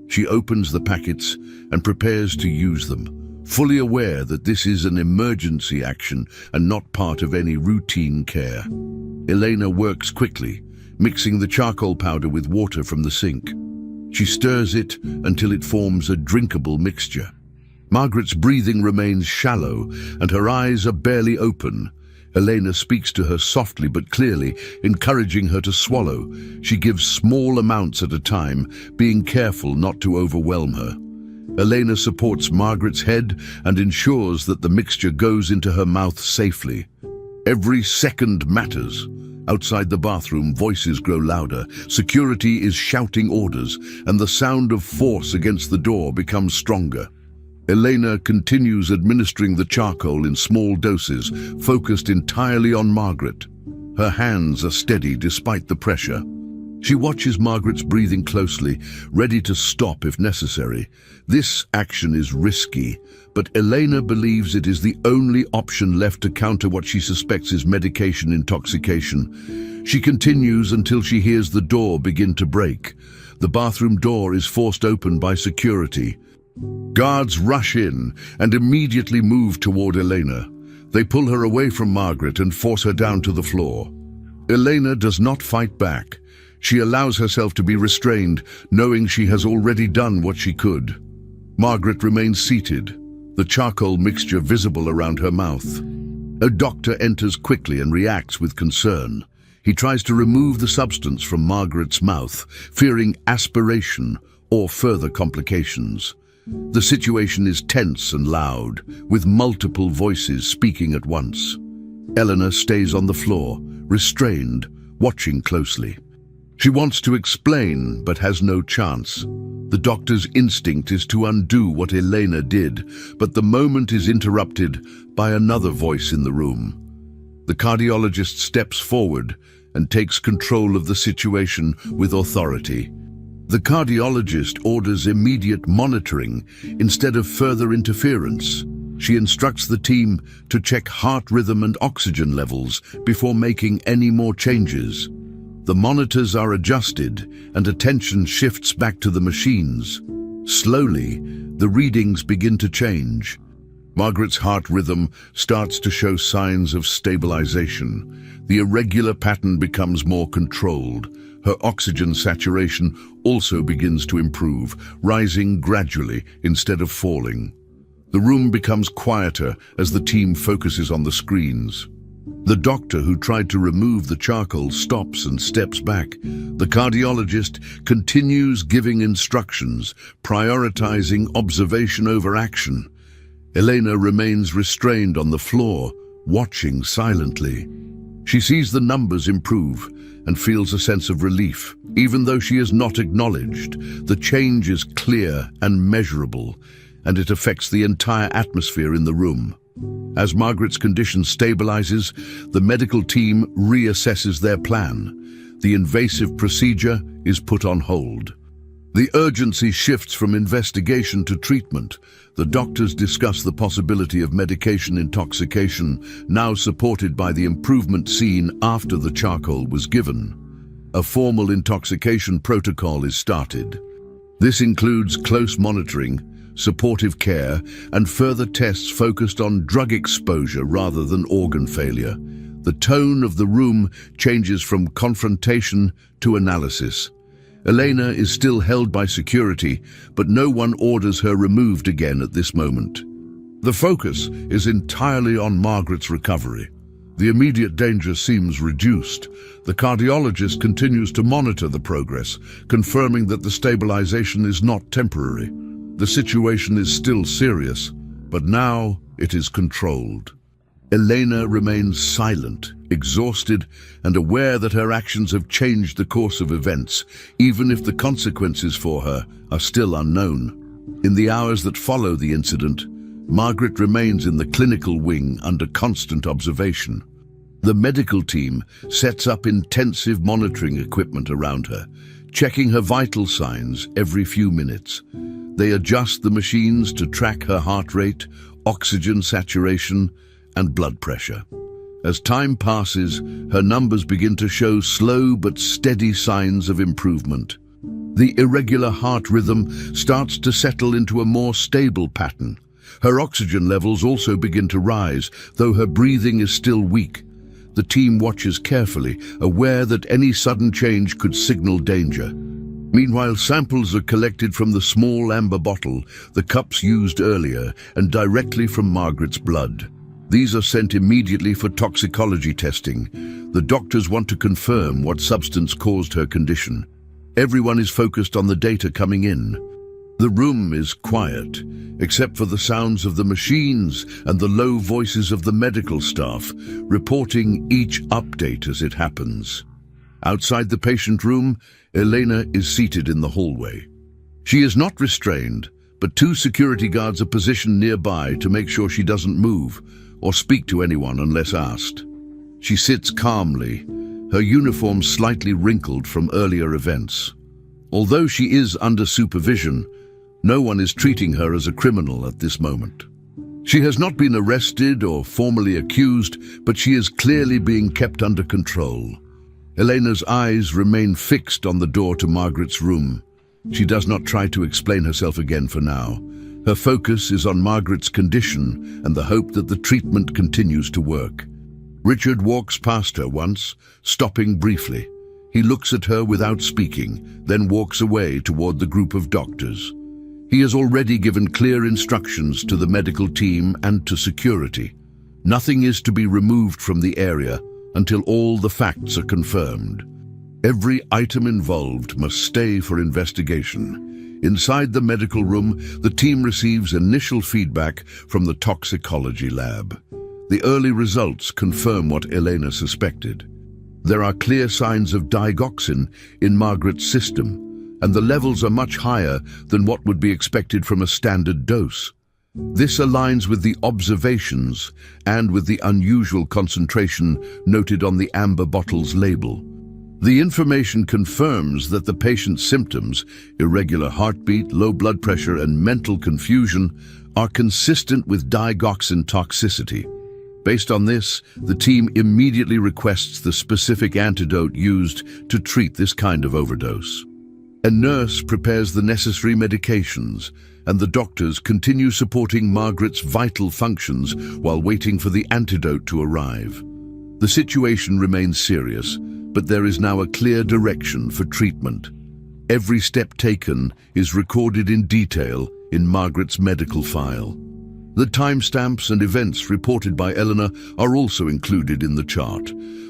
She opens the packets and prepares to use them, fully aware that this is an emergency action and not part of any routine care. Elena works quickly, mixing the charcoal powder with water from the sink. She stirs it until it forms a drinkable mixture. Margaret's breathing remains shallow and her eyes are barely open. Elena speaks to her softly but clearly, encouraging her to swallow. She gives small amounts at a time, being careful not to overwhelm her. Elena supports Margaret's head and ensures that the mixture goes into her mouth safely. Every second matters. Outside the bathroom, voices grow louder. Security is shouting orders, and the sound of force against the door becomes stronger. Elena continues administering the charcoal in small doses, focused entirely on Margaret. Her hands are steady despite the pressure. She watches Margaret's breathing closely, ready to stop if necessary. This action is risky, but Elena believes it is the only option left to counter what she suspects is medication intoxication. She continues until she hears the door begin to break. The bathroom door is forced open by security. Guards rush in and immediately move toward Elena. They pull her away from Margaret and force her down to the floor. Elena does not fight back. She allows herself to be restrained, knowing she has already done what she could. Margaret remains seated, the charcoal mixture visible around her mouth. A doctor enters quickly and reacts with concern. He tries to remove the substance from Margaret's mouth, fearing aspiration or further complications. The situation is tense and loud, with multiple voices speaking at once. Elena stays on the floor, restrained, watching closely. She wants to explain, but has no chance. The doctor's instinct is to undo what Elena did, but the moment is interrupted by another voice in the room. The cardiologist steps forward and takes control of the situation with authority. The cardiologist orders immediate monitoring instead of further interference. She instructs the team to check heart rhythm and oxygen levels before making any more changes. The monitors are adjusted and attention shifts back to the machines. Slowly, the readings begin to change. Margaret's heart rhythm starts to show signs of stabilization. The irregular pattern becomes more controlled. Her oxygen saturation also begins to improve, rising gradually instead of falling. The room becomes quieter as the team focuses on the screens. The doctor who tried to remove the charcoal stops and steps back. The cardiologist continues giving instructions, prioritizing observation over action. Elena remains restrained on the floor, watching silently. She sees the numbers improve and feels a sense of relief. Even though she is not acknowledged, the change is clear and measurable, and it affects the entire atmosphere in the room. As Margaret's condition stabilizes, the medical team reassesses their plan. The invasive procedure is put on hold. The urgency shifts from investigation to treatment. The doctors discuss the possibility of medication intoxication, now supported by the improvement seen after the charcoal was given. A formal intoxication protocol is started. This includes close monitoring, supportive care, and further tests focused on drug exposure rather than organ failure. The tone of the room changes from confrontation to analysis. Elena is still held by security, but no one orders her removed again at this moment. The focus is entirely on Margaret's recovery. The immediate danger seems reduced. The cardiologist continues to monitor the progress, confirming that the stabilization is not temporary. The situation is still serious, but now it is controlled. Elena remains silent, exhausted, and aware that her actions have changed the course of events, even if the consequences for her are still unknown. In the hours that follow the incident, Margaret remains in the clinical wing under constant observation. The medical team sets up intensive monitoring equipment around her, checking her vital signs every few minutes. They adjust the machines to track her heart rate, oxygen saturation, and blood pressure. As time passes, her numbers begin to show slow but steady signs of improvement. The irregular heart rhythm starts to settle into a more stable pattern. Her oxygen levels also begin to rise, though her breathing is still weak. The team watches carefully, aware that any sudden change could signal danger. Meanwhile, samples are collected from the small amber bottle, the cups used earlier, and directly from Margaret's blood. These are sent immediately for toxicology testing. The doctors want to confirm what substance caused her condition. Everyone is focused on the data coming in. The room is quiet, except for the sounds of the machines and the low voices of the medical staff, reporting each update as it happens. Outside the patient room, Elena is seated in the hallway. She is not restrained, but two security guards are positioned nearby to make sure she doesn't move or speak to anyone unless asked. She sits calmly, her uniform slightly wrinkled from earlier events. Although she is under supervision, no one is treating her as a criminal at this moment. She has not been arrested or formally accused, but she is clearly being kept under control. Elena's eyes remain fixed on the door to Margaret's room. She does not try to explain herself again for now. Her focus is on Margaret's condition and the hope that the treatment continues to work. Richard walks past her once, stopping briefly. He looks at her without speaking, then walks away toward the group of doctors. He has already given clear instructions to the medical team and to security. Nothing is to be removed from the area until all the facts are confirmed. Every item involved must stay for investigation. Inside the medical room, the team receives initial feedback from the toxicology lab. The early results confirm what Elena suspected. There are clear signs of digoxin in Margaret's system, and the levels are much higher than what would be expected from a standard dose. This aligns with the observations and with the unusual concentration noted on the amber bottle's label. The information confirms that the patient's symptoms, irregular heartbeat, low blood pressure, and mental confusion, are consistent with digoxin toxicity. Based on this, the team immediately requests the specific antidote used to treat this kind of overdose. A nurse prepares the necessary medications, and the doctors continue supporting Margaret's vital functions while waiting for the antidote to arrive. The situation remains serious, but there is now a clear direction for treatment. Every step taken is recorded in detail in Margaret's medical file. The timestamps and events reported by Eleanor are also included in the chart.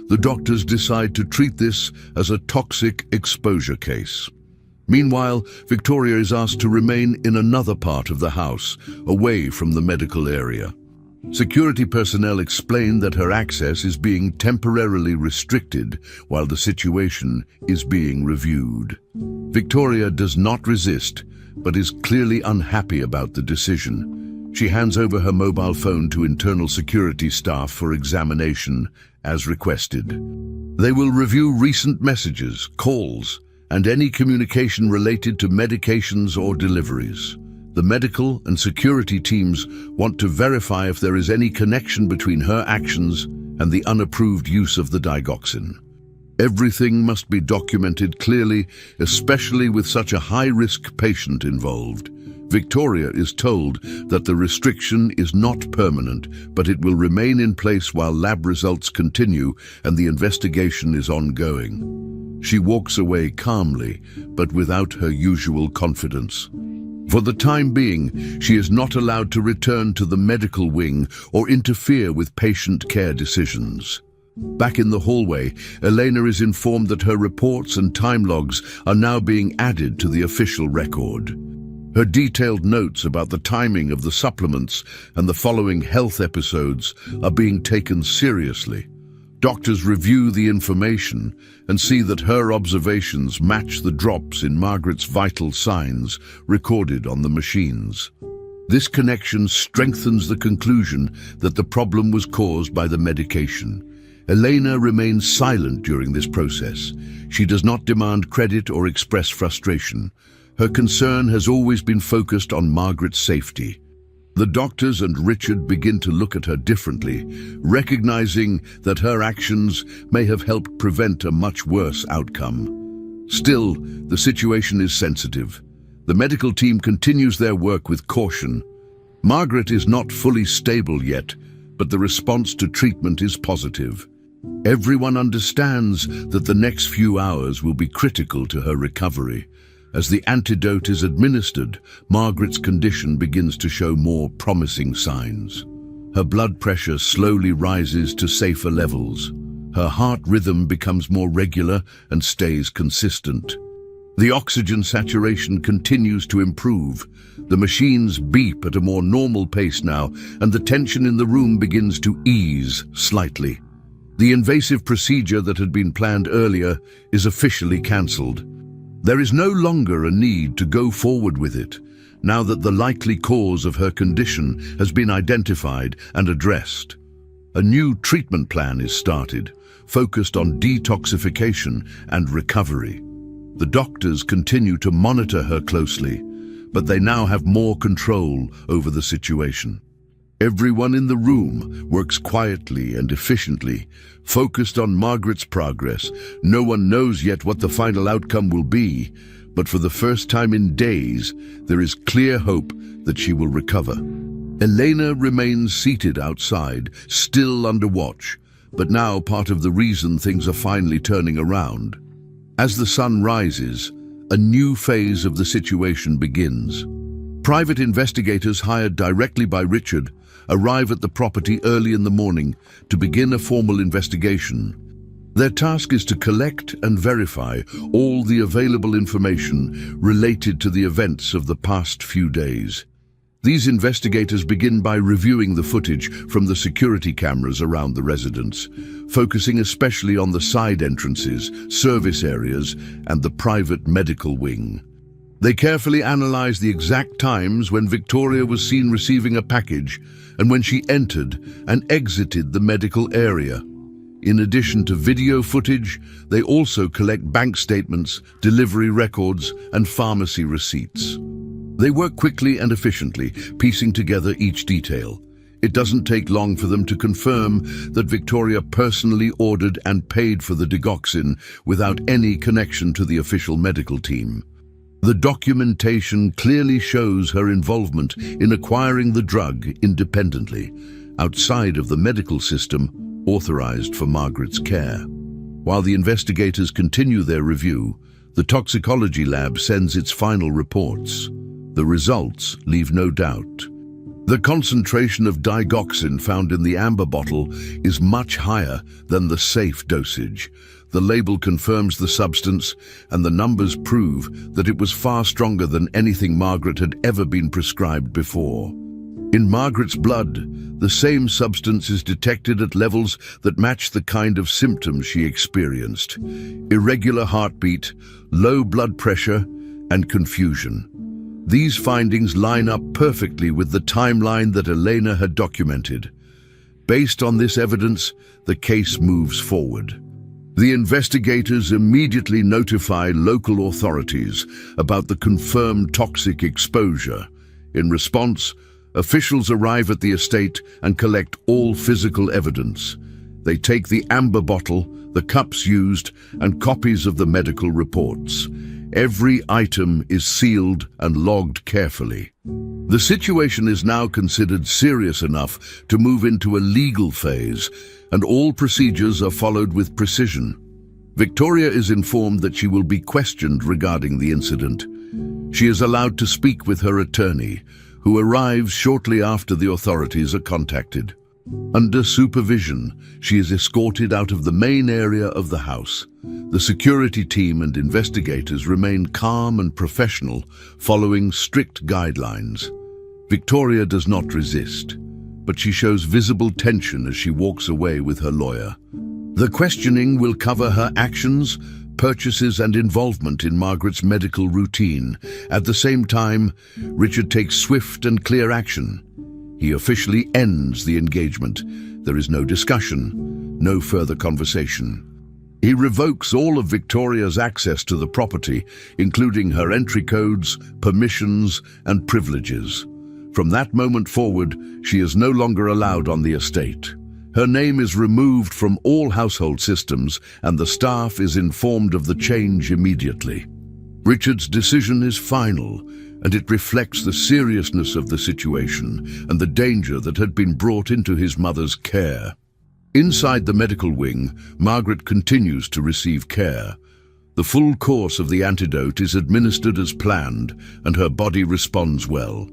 The doctors decide to treat this as a toxic exposure case. Meanwhile, Victoria is asked to remain in another part of the house, away from the medical area. Security personnel explain that her access is being temporarily restricted while the situation is being reviewed. Victoria does not resist, but is clearly unhappy about the decision. She hands over her mobile phone to internal security staff for examination, as requested. They will review recent messages, calls, and any communication related to medications or deliveries. The medical and security teams want to verify if there is any connection between her actions and the unapproved use of the digoxin. Everything must be documented clearly, especially with such a high-risk patient involved. Victoria is told that the restriction is not permanent, but it will remain in place while lab results continue and the investigation is ongoing. She walks away calmly, but without her usual confidence. For the time being, she is not allowed to return to the medical wing or interfere with patient care decisions. Back in the hallway, Elena is informed that her reports and time logs are now being added to the official record. Her detailed notes about the timing of the supplements and the following health episodes are being taken seriously. Doctors review the information and see that her observations match the drops in Margaret's vital signs recorded on the machines. This connection strengthens the conclusion that the problem was caused by the medication. Elena remains silent during this process. She does not demand credit or express frustration. Her concern has always been focused on Margaret's safety. The doctors and Richard begin to look at her differently, recognizing that her actions may have helped prevent a much worse outcome. Still, the situation is sensitive. The medical team continues their work with caution. Margaret is not fully stable yet, but the response to treatment is positive. Everyone understands that the next few hours will be critical to her recovery. As the antidote is administered, Margaret's condition begins to show more promising signs. Her blood pressure slowly rises to safer levels. Her heart rhythm becomes more regular and stays consistent. The oxygen saturation continues to improve. The machines beep at a more normal pace now, and the tension in the room begins to ease slightly. The invasive procedure that had been planned earlier is officially cancelled. There is no longer a need to go forward with it, now that the likely cause of her condition has been identified and addressed. A new treatment plan is started, focused on detoxification and recovery. The doctors continue to monitor her closely, but they now have more control over the situation. Everyone in the room works quietly and efficiently, focused on Margaret's progress. No one knows yet what the final outcome will be, but for the first time in days, there is clear hope that she will recover. Elena remains seated outside, still under watch, but now part of the reason things are finally turning around. As the sun rises, a new phase of the situation begins. Private investigators hired directly by Richard arrive at the property early in the morning to begin a formal investigation. Their task is to collect and verify all the available information related to the events of the past few days. These investigators begin by reviewing the footage from the security cameras around the residence, focusing especially on the side entrances, service areas, and the private medical wing. They carefully analyze the exact times when Victoria was seen receiving a package and when she entered and exited the medical area. In addition to video footage, they also collect bank statements, delivery records, and pharmacy receipts. They work quickly and efficiently, piecing together each detail. It doesn't take long for them to confirm that Victoria personally ordered and paid for the digoxin without any connection to the official medical team. The documentation clearly shows her involvement in acquiring the drug independently, outside of the medical system authorized for Margaret's care. While the investigators continue their review, the toxicology lab sends its final reports. The results leave no doubt. The concentration of digoxin found in the amber bottle is much higher than the safe dosage. The label confirms the substance, and the numbers prove that it was far stronger than anything Margaret had ever been prescribed before. In Margaret's blood, the same substance is detected at levels that match the kind of symptoms she experienced: irregular heartbeat, low blood pressure, and confusion. These findings line up perfectly with the timeline that Elena had documented. Based on this evidence, the case moves forward. The investigators immediately notify local authorities about the confirmed toxic exposure. In response, officials arrive at the estate and collect all physical evidence. They take the amber bottle, the cups used, and copies of the medical reports. Every item is sealed and logged carefully. The situation is now considered serious enough to move into a legal phase, and all procedures are followed with precision. Victoria is informed that she will be questioned regarding the incident. She is allowed to speak with her attorney, who arrives shortly after the authorities are contacted. Under supervision, she is escorted out of the main area of the house. The security team and investigators remain calm and professional, following strict guidelines. Victoria does not resist, but she shows visible tension as she walks away with her lawyer. The questioning will cover her actions, purchases, and involvement in Margaret's medical routine. At the same time, Richard takes swift and clear action. He officially ends the engagement. There is no discussion, no further conversation. He revokes all of Victoria's access to the property, including her entry codes, permissions, and privileges. From that moment forward, she is no longer allowed on the estate. Her name is removed from all household systems, and the staff is informed of the change immediately. Richard's decision is final, and it reflects the seriousness of the situation and the danger that had been brought into his mother's care. Inside the medical wing, Margaret continues to receive care. The full course of the antidote is administered as planned, and her body responds well.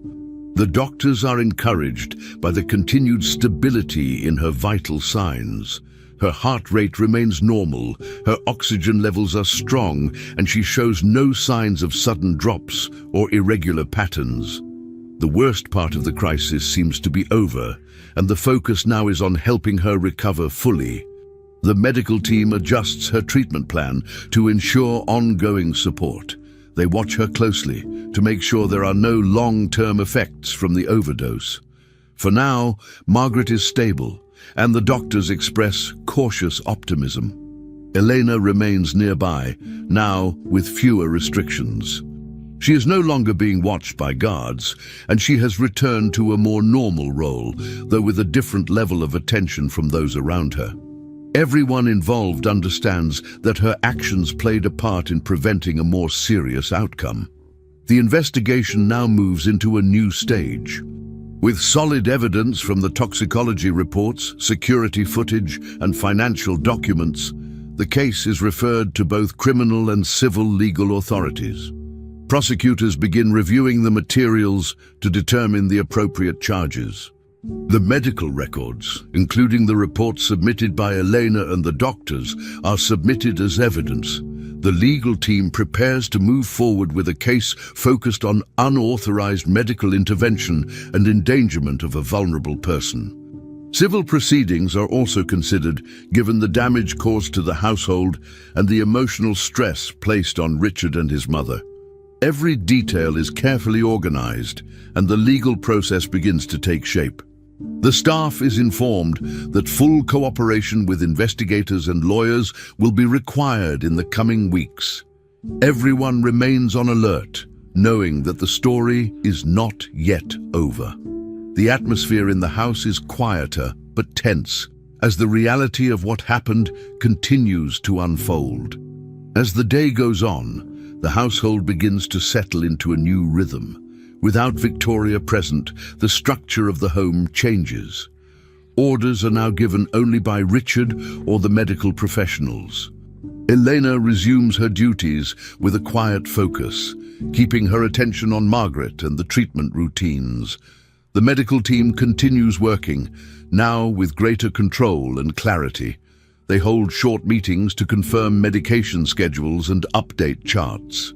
The doctors are encouraged by the continued stability in her vital signs. Her heart rate remains normal, her oxygen levels are strong, and she shows no signs of sudden drops or irregular patterns. The worst part of the crisis seems to be over, and the focus now is on helping her recover fully. The medical team adjusts her treatment plan to ensure ongoing support. They watch her closely to make sure there are no long-term effects from the overdose. For now, Margaret is stable, and the doctors express cautious optimism. Elena remains nearby, now with fewer restrictions. She is no longer being watched by guards, and she has returned to a more normal role, though with a different level of attention from those around her. Everyone involved understands that her actions played a part in preventing a more serious outcome. The investigation now moves into a new stage. With solid evidence from the toxicology reports, security footage, and financial documents, the case is referred to both criminal and civil legal authorities. Prosecutors begin reviewing the materials to determine the appropriate charges. The medical records, including the reports submitted by Elena and the doctors, are submitted as evidence. The legal team prepares to move forward with a case focused on unauthorized medical intervention and endangerment of a vulnerable person. Civil proceedings are also considered, given the damage caused to the household and the emotional stress placed on Richard and his mother. Every detail is carefully organized, and the legal process begins to take shape. The staff is informed that full cooperation with investigators and lawyers will be required in the coming weeks. Everyone remains on alert, knowing that the story is not yet over. The atmosphere in the house is quieter but tense, as the reality of what happened continues to unfold. As the day goes on, the household begins to settle into a new rhythm. Without Victoria present, the structure of the home changes. Orders are now given only by Richard or the medical professionals. Elena resumes her duties with a quiet focus, keeping her attention on Margaret and the treatment routines. The medical team continues working, now with greater control and clarity. They hold short meetings to confirm medication schedules and update charts.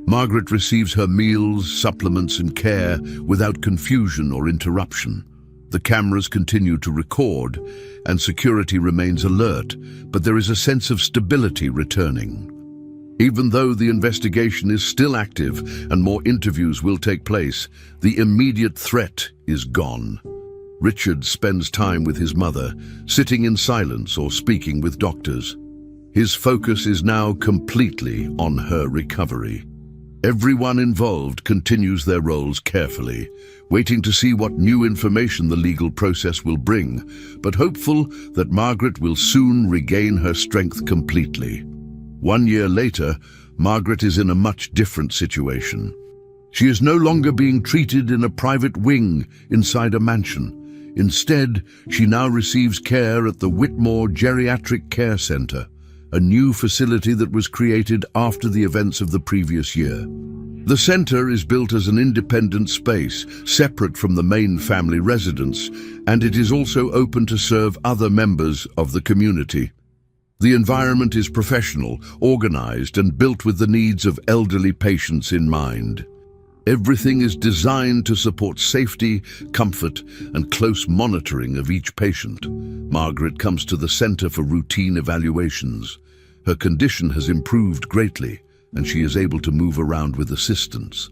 Margaret receives her meals, supplements and care without confusion or interruption. The cameras continue to record and security remains alert, but there is a sense of stability returning. Even though the investigation is still active and more interviews will take place, the immediate threat is gone. Richard spends time with his mother, sitting in silence or speaking with doctors. His focus is now completely on her recovery. Everyone involved continues their roles carefully, waiting to see what new information the legal process will bring, but hopeful that Margaret will soon regain her strength completely. 1 year later, Margaret is in a much different situation. She is no longer being treated in a private wing inside a mansion. Instead, she now receives care at the Whitmore Geriatric Care Center, a new facility that was created after the events of the previous year. The center is built as an independent space, separate from the main family residence, and it is also open to serve other members of the community. The environment is professional, organized, and built with the needs of elderly patients in mind. Everything is designed to support safety, comfort, and close monitoring of each patient. Margaret comes to the center for routine evaluations. Her condition has improved greatly, and she is able to move around with assistance.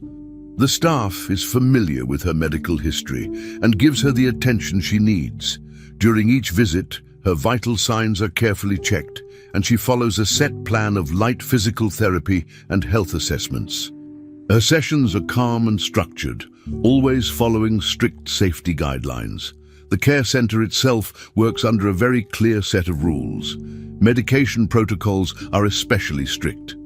The staff is familiar with her medical history and gives her the attention she needs. During each visit, her vital signs are carefully checked, and she follows a set plan of light physical therapy and health assessments. Her sessions are calm and structured, always following strict safety guidelines. The care center itself works under a very clear set of rules. Medication protocols are especially strict.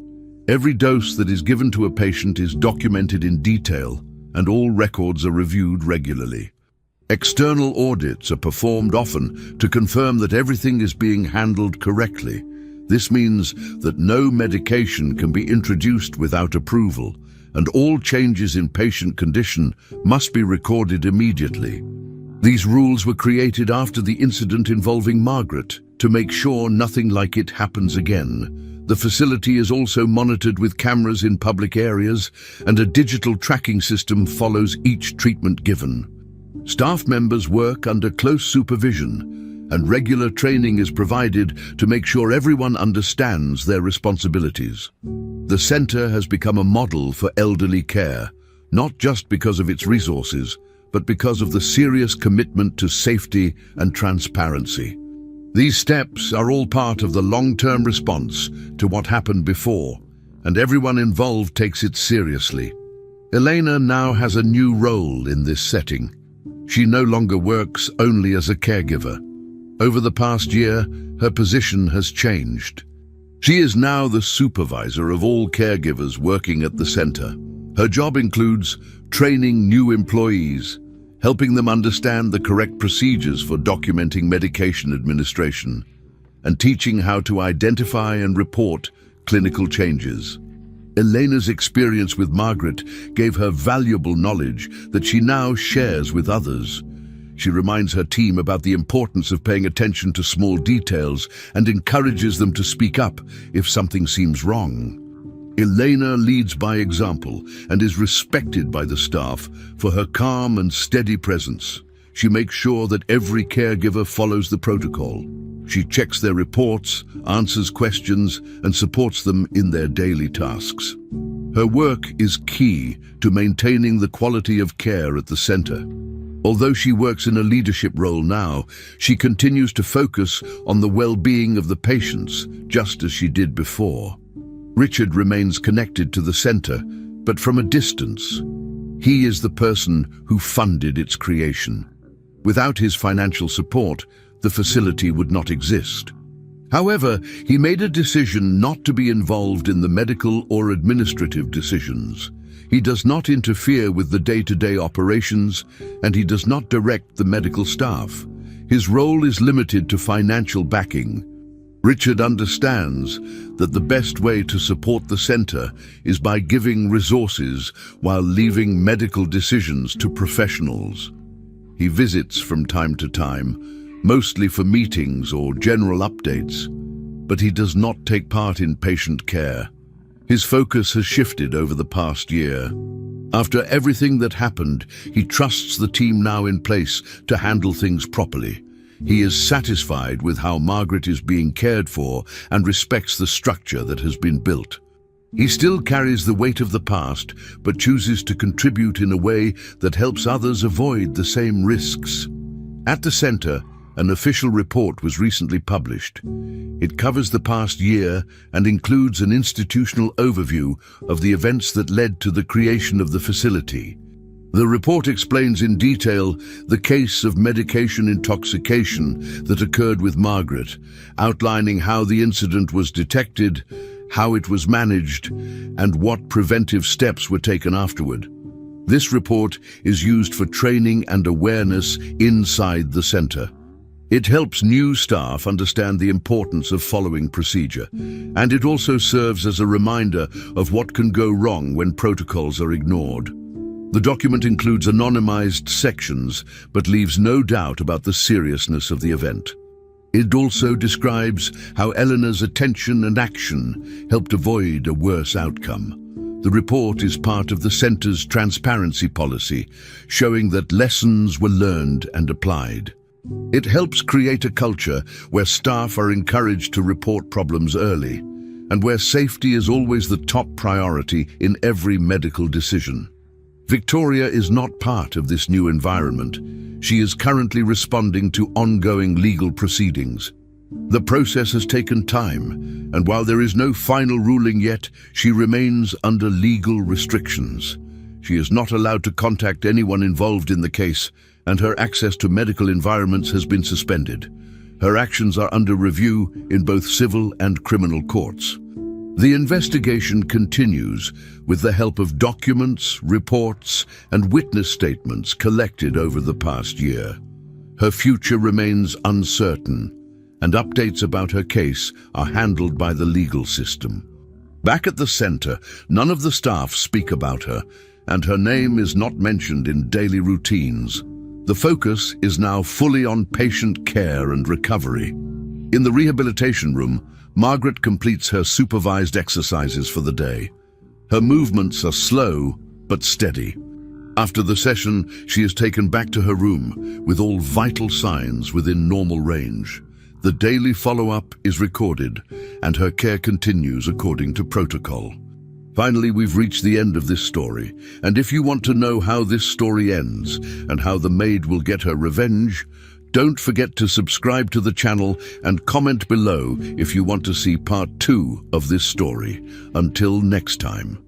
Every dose that is given to a patient is documented in detail, and all records are reviewed regularly. External audits are performed often to confirm that everything is being handled correctly. This means that no medication can be introduced without approval, and all changes in patient condition must be recorded immediately. These rules were created after the incident involving Margaret to make sure nothing like it happens again. The facility is also monitored with cameras in public areas, and a digital tracking system follows each treatment given. Staff members work under close supervision, and regular training is provided to make sure everyone understands their responsibilities. The center has become a model for elderly care, not just because of its resources, but because of the serious commitment to safety and transparency. These steps are all part of the long-term response to what happened before, and everyone involved takes it seriously. Elena now has a new role in this setting. She no longer works only as a caregiver. Over the past year, her position has changed. She is now the supervisor of all caregivers working at the center. Her job includes training new employees, helping them understand the correct procedures for documenting medication administration, and teaching how to identify and report clinical changes. Elena's experience with Margaret gave her valuable knowledge that she now shares with others. She reminds her team about the importance of paying attention to small details and encourages them to speak up if something seems wrong. Elena leads by example and is respected by the staff for her calm and steady presence. She makes sure that every caregiver follows the protocol. She checks their reports, answers questions, and supports them in their daily tasks. Her work is key to maintaining the quality of care at the center. Although she works in a leadership role now, she continues to focus on the well-being of the patients, just as she did before. Richard remains connected to the center, but from a distance. He is the person who funded its creation. Without his financial support, the facility would not exist. However, he made a decision not to be involved in the medical or administrative decisions. He does not interfere with the day-to-day operations, and he does not direct the medical staff. His role is limited to financial backing. Richard understands that the best way to support the center is by giving resources while leaving medical decisions to professionals. He visits from time to time, mostly for meetings or general updates, but he does not take part in patient care. His focus has shifted over the past year. After everything that happened, he trusts the team now in place to handle things properly. He is satisfied with how Margaret is being cared for and respects the structure that has been built. He still carries the weight of the past, but chooses to contribute in a way that helps others avoid the same risks. At the center, an official report was recently published. It covers the past year and includes an institutional overview of the events that led to the creation of the facility. The report explains in detail the case of medication intoxication that occurred with Margaret, outlining how the incident was detected, how it was managed, and what preventive steps were taken afterward. This report is used for training and awareness inside the center. It helps new staff understand the importance of following procedure, and it also serves as a reminder of what can go wrong when protocols are ignored. The document includes anonymized sections, but leaves no doubt about the seriousness of the event. It also describes how Eleanor's attention and action helped avoid a worse outcome. The report is part of the center's transparency policy, showing that lessons were learned and applied. It helps create a culture where staff are encouraged to report problems early, and where safety is always the top priority in every medical decision. Victoria is not part of this new environment. She is currently responding to ongoing legal proceedings. The process has taken time, and while there is no final ruling yet, she remains under legal restrictions. She is not allowed to contact anyone involved in the case, and her access to medical environments has been suspended. Her actions are under review in both civil and criminal courts. The investigation continues with the help of documents, reports, and witness statements collected over the past year. Her future remains uncertain, and updates about her case are handled by the legal system. Back at the center, none of the staff speak about her, and her name is not mentioned in daily routines. The focus is now fully on patient care and recovery. In the rehabilitation room, Margaret completes her supervised exercises for the day. Her movements are slow but steady. After the session, she is taken back to her room with all vital signs within normal range. The daily follow-up is recorded, and her care continues according to protocol. Finally, we've reached the end of this story, and if you want to know how this story ends and how the maid will get her revenge, don't forget to subscribe to the channel and comment below if you want to see part 2 of this story. Until next time.